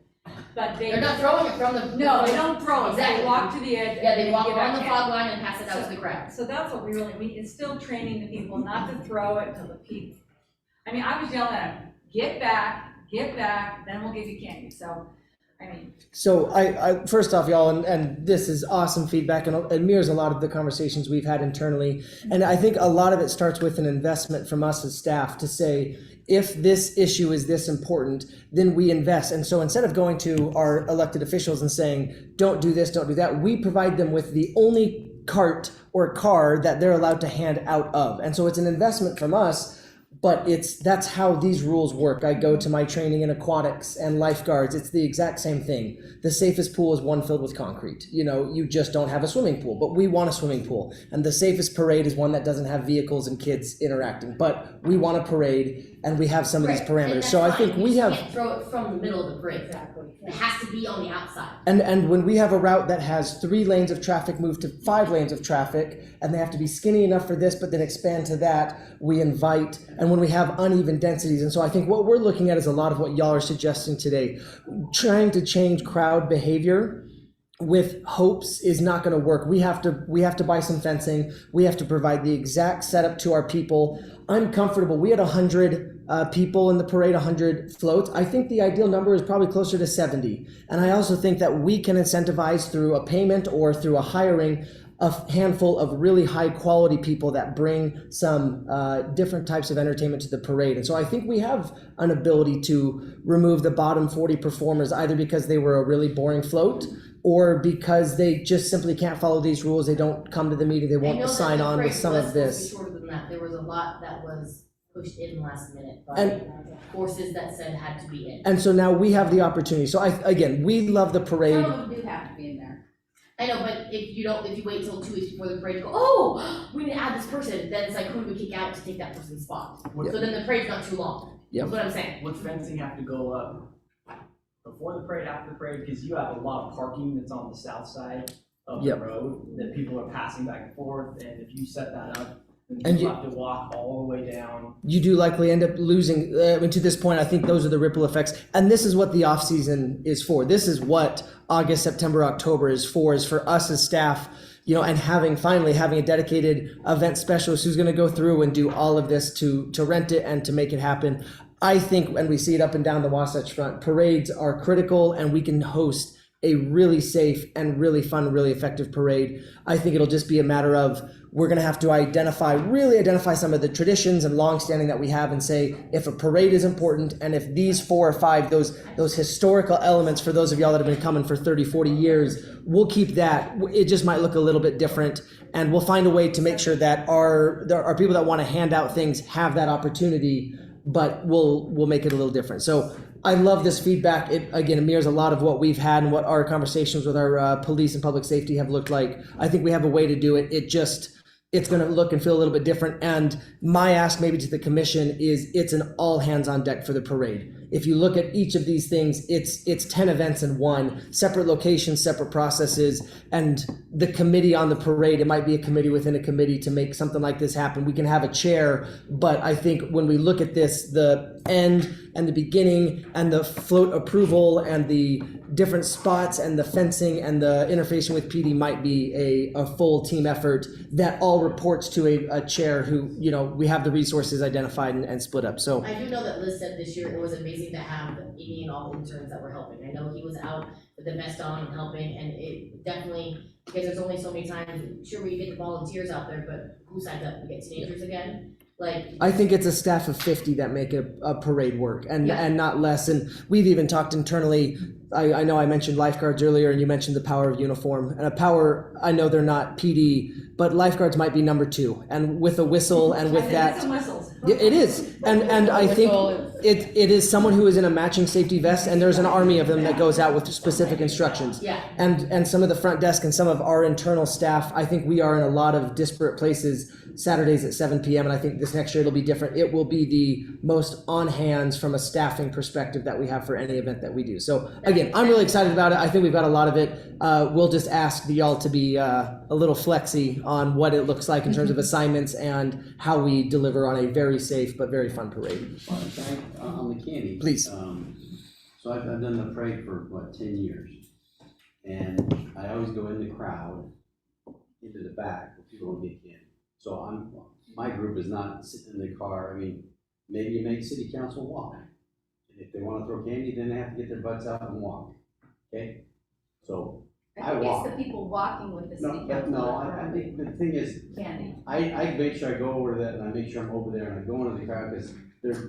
But They're not throwing it from the. No, they don't throw it, Exactly. they walk to the edge. Yeah, and they walk give around out the candy. fog line and pass it out to the crowd. So that's what we instill training the people not to throw it to the people. I mean, I was yelling at them, get back, then we'll give you candy, so, I mean. So I first off, y'all, and this is awesome feedback and mirrors a lot of the conversations we've had internally. And I think a lot of it starts with an investment from us as staff to say, if this issue is this important, then we invest. And so instead of going to our elected officials and saying, don't do this, don't do that, we provide them with the only cart or car that they're allowed to hand out of. And so it's an investment from us. But that's how these rules work. I go to my training in aquatics and lifeguards. It's the exact same thing. The safest pool is one filled with concrete. You know, you just don't have a swimming pool, but we want a swimming pool. And the safest parade is one that doesn't have vehicles and kids interacting. But we want a parade, and we have some of these parameters. So I think we have. You can't throw it from the middle of the parade. It has to be on the outside. And when we have a route that has 3 lanes of traffic move to 5 lanes of traffic, and they have to be skinny enough for this, but then expand to that, we invite, and when we have uneven densities. And so I think what we're looking at is a lot of what y'all are suggesting today. Trying to change crowd behavior with hopes is not going to work. We have to buy some fencing. We have to provide the exact setup to our people. I'm comfortable. We had 100 people in the parade, 100 floats. I think the ideal number is probably closer to 70. And I also think that we can incentivize through a payment or through a hiring a handful of really high quality people that bring some different types of entertainment to the parade. And so I think we have an ability to remove the bottom 40 performers, either because they were a really boring float or because they just simply can't follow these rules. They don't come to the meeting. They won't sign on with some of this. Shorter than that. There was a lot that was pushed in last minute by forces that said had to be in. And so now we have the opportunity. So we love the parade. Some of them do have to be in there. I know, but if you wait until 2 weeks before the parade to go, oh, we need to add this person, then it's like, who do we kick out to take that person's spot? Yep. So then the parade's not too long. Yep. That's what I'm saying. Would fencing have to go up before the parade, after the parade? Because you have a lot of parking that's on the south side of the road that people are passing back and forth, and if you set that up, then you have to walk all the way down. You do likely end up losing. To this point, I think those are the ripple effects. And this is what the off season is for. This is what August, September, October is for us as staff, and finally having a dedicated event specialist who's going to go through and do all of this to rent it and to make it happen. I think, and we see it up and down the Wasatch Front, parades are critical, and we can host a really safe and really fun, really effective parade. I think it'll just be a matter of we're going to have to really identify some of the traditions and longstanding that we have and say if a parade is important and if these 4 or 5, those historical elements for those of y'all that have been coming for 30, 40 years, we'll keep that. It just might look a little bit different, and we'll find a way to make sure that there are people that want to hand out things have that opportunity, but we'll make it a little different. So I love this feedback. It mirrors a lot of what we've had and what our conversations with our police and public safety have looked like. I think we have a way to do it. It's going to look and feel a little bit different. And my ask maybe to the commission is it's an all hands on deck for the parade. If you look at each of these things, it's 10 events in one, separate locations, separate processes, and the committee on the parade, it might be a committee within a committee to make something like this happen. We can have a chair, but I think when we look at this, the end and the beginning and the float approval and the different spots and the fencing and the interfacing with PD might be a full team effort that all reports to a chair who, we have the resources identified and split up. So I do know that Liz said this year it was amazing to have Amy and all the interns that were helping. I know he was out with the vest on and helping, and it definitely, because there's only so many times, sure, we get the volunteers out there, but who signs up? We get teenagers again? I think it's a staff of 50 that make a parade work and not less. And we've even talked internally. I know I mentioned lifeguards earlier and you mentioned the power of uniform. And I know they're not PD, but lifeguards might be number 2. And with a whistle and with that. It is. And I think it is someone who is in a matching safety vest, and there's an army of them that goes out with specific instructions. Yeah. And some of the front desk and some of our internal staff, I think we are in a lot of disparate places Saturdays at 7 p.m. And I think this next year it'll be different. It will be the most on hands from a staffing perspective that we have for any event that we do. So again, I'm really excited about it. I think we've got a lot of it. We'll just ask y'all to be a little flexy on what it looks like in terms of assignments and how we deliver on a very safe but very fun parade. On the candy. Please. So I've done the parade for 10 years. And I always go in the crowd, into the back where people don't get candy. So my group is not sitting in the car. I mean, maybe you make city council walk. And if they want to throw candy, then they have to get their butts out and walk. Okay? So I walk. It's the people walking with the city council. No, I think the thing is, candy. I make sure I go over to that and I make sure I'm over there and I go into the crowd because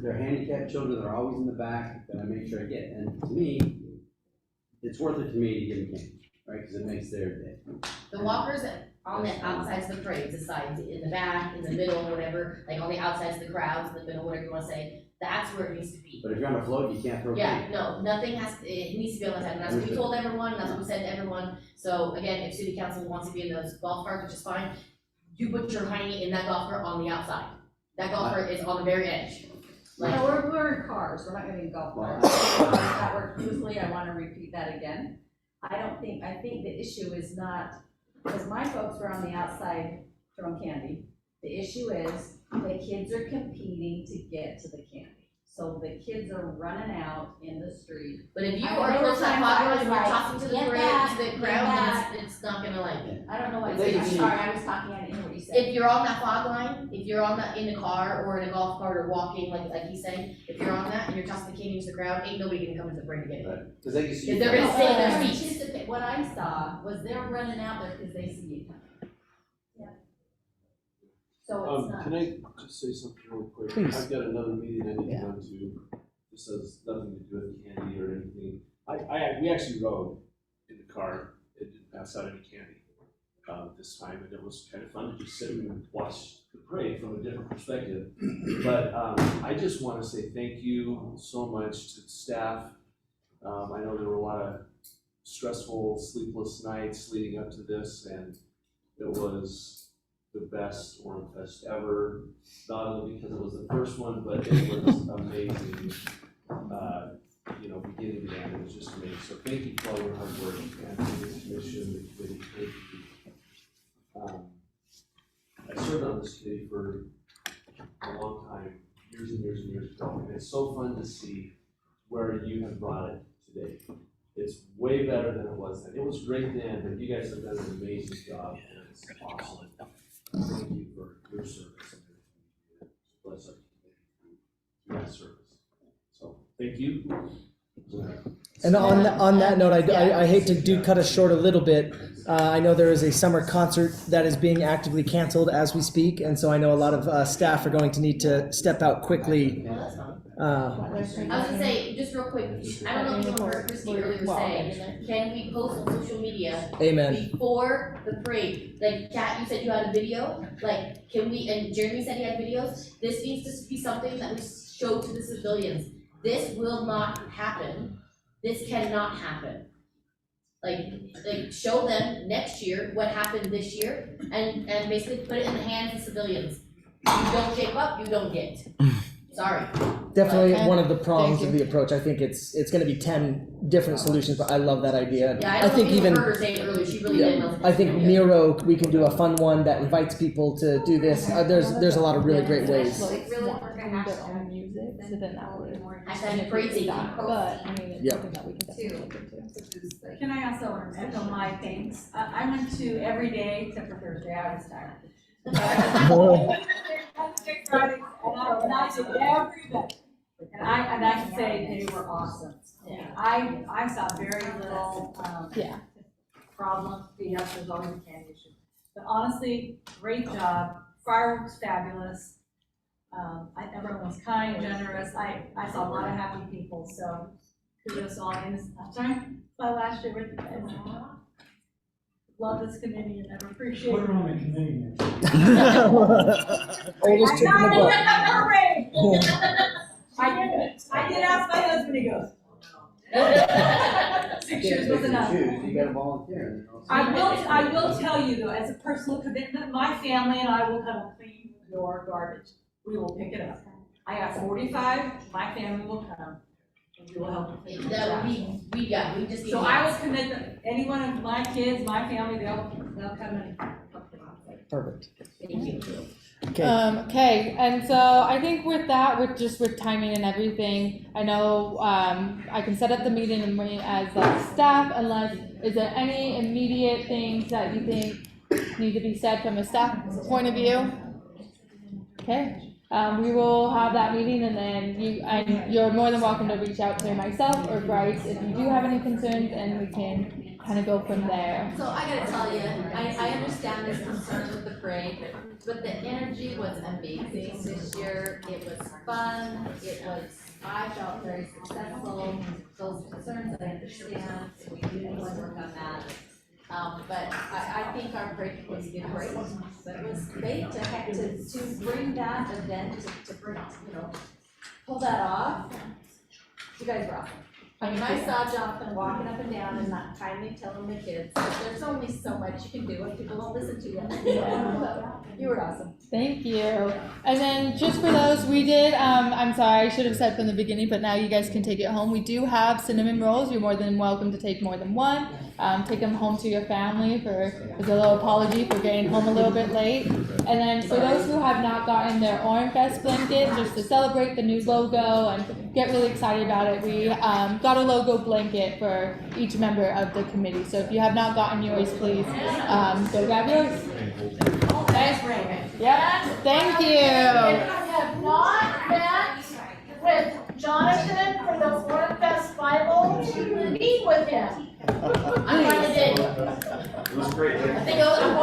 they're handicapped children that are always in the back that I make sure I get. And to me, it's worth it to me to give them candy, right? Because it makes their day. The walkers on the outsides of the parades, the sides, in the back, in the middle, whatever, like on the outsides of the crowds, in the middle, whatever you wanna say, that's where it needs to be. But if you're on a float, you can't throw candy. Yeah, no, nothing it needs to be on the side, and that's what we told everyone, that's what we said to everyone. So again, if city council wants to be in those golf carts, which is fine, you put your hiney in that golf cart on the outside. That golf cart is on the very edge. No, we're in cars, we're not gonna be in golf carts. That worked loosely, I wanna repeat that again. I think the issue is not, because my folks were on the outside throwing candy. The issue is the kids are competing to get to the candy. So the kids are running out in the street. But if you are close to that fire and you're talking to the crowd, then it's not gonna like it. I don't know what I'm sorry, I was talking, I didn't hear what you said. If you're on that fog line, if you're on that in a car or in a golf cart or walking, like he's saying, if you're on that and you're tossing the candy to the crowd, ain't nobody gonna come to the parade to get it. Because they can see. They're gonna stay in their seats. What I saw was they're running out there because they see you coming. Yeah. So it's not. Can I just say something real quick? Please. I've got another meeting I need to go to. This has nothing to do with candy or anything. We actually rode in the car. It didn't pass out any candy this time, and it was kind of fun to just sit and watch the parade from a different perspective. But I just want to say thank you so much to the staff. I know there were a lot of stressful, sleepless nights leading up to this, and it was the best Oremfest ever. Not only because it was the first one, but it was amazing. Beginning to end, it was just amazing. So thank you for all your hard work and to the commission, the committee. Thank you. I served on this committee for a long time, years and years and years ago, and it's so fun to see where you have brought it today. It's way better than it was then. It was great then, but you guys have done an amazing job, and it's awesome. Thank you for your service and bless our community through that service. So, thank you. And on that note, I hate to cut us short a little bit. I know there is a summer concert that is being actively canceled as we speak, and so I know a lot of staff are going to need to step out quickly. I was gonna say, just real quick, I don't know if you heard Christie earlier say, can we post on social media? Amen. Before the parade, like Kat, you said you had a video, like, can we, and Jeremy said he had videos, this needs to be something that we show to the civilians. This will not happen, this cannot happen. Like show them next year what happened this year, and basically put it in the hands of civilians. You don't shape up, you don't get. Sorry. Definitely one of the prongs of the approach. I think it's going to be 10 different solutions, but I love that idea. Yeah, I think even heard her say it earlier. She really did know. I think Miro, we can do a fun one that invites people to do this. There's a lot of really great ways. Like really work on their own music, so then that would Hashtag crazy. But I mean, it's Yep. something that we can definitely look into. Can I also echo my thanks? I went to every day except for Thursday, I was tired. And I did every day. And I can say they were awesome. Yeah. I saw very little, problems, there's always a can issue. But honestly, great job, fireworks fabulous. Everyone was kind, generous, I saw a lot of happy people, so kudos all in this time. My last year with you guys. Love this committee and I appreciate it. Put her on the committee next. Oldest chick in the book. I did ask my husband, he goes. 6 years was enough. You gotta volunteer. I will tell you though, as a personal commitment, my family and I will come and clean your garbage. We will pick it up. I got 45, my family will come and we will help. That we just need. So I will commit that any one of my kids, my family, they'll come and help them out. Perfect. Thank you. Okay. Okay, and so I think with that, with timing and everything, I know I can set up the meeting and wait as staff, unless, is there any immediate things that you think need to be said from a staff point of view? Okay, we will have that meeting, and then you're more than welcome to reach out to myself or Bryce if you do have any concerns, and we can kind of go from there. So I gotta tell you, I understand this concern with the parade, but the energy was amazing this year. It was fun. I felt very successful. Those concerns I understand, we do need to work on that. But I think our break was great. But it was great to bring that event, to bring, pull that off. You guys were awesome. I mean, I saw Jonathan walking up and down and not kindly telling the kids that there's only so much you can do if people don't listen to you. You were awesome. Thank you. And then just for those, we did, I'm sorry, I should have said from the beginning, but now you guys can take it home. We do have cinnamon rolls. You're more than welcome to take more than one. Take them home to your family as a little apology for getting home a little bit late. And then for those who have not gotten their Oremfest blanket, just to celebrate the new logo and get really excited about it, we got a logo blanket for each member of the committee. So if you have not gotten yours, please go grab yours. Thanks, Ray. Yeah, thank you. I have not met with Jonathan for the Oremfest Bible to meet with him. I finally did. It was great. I think I'm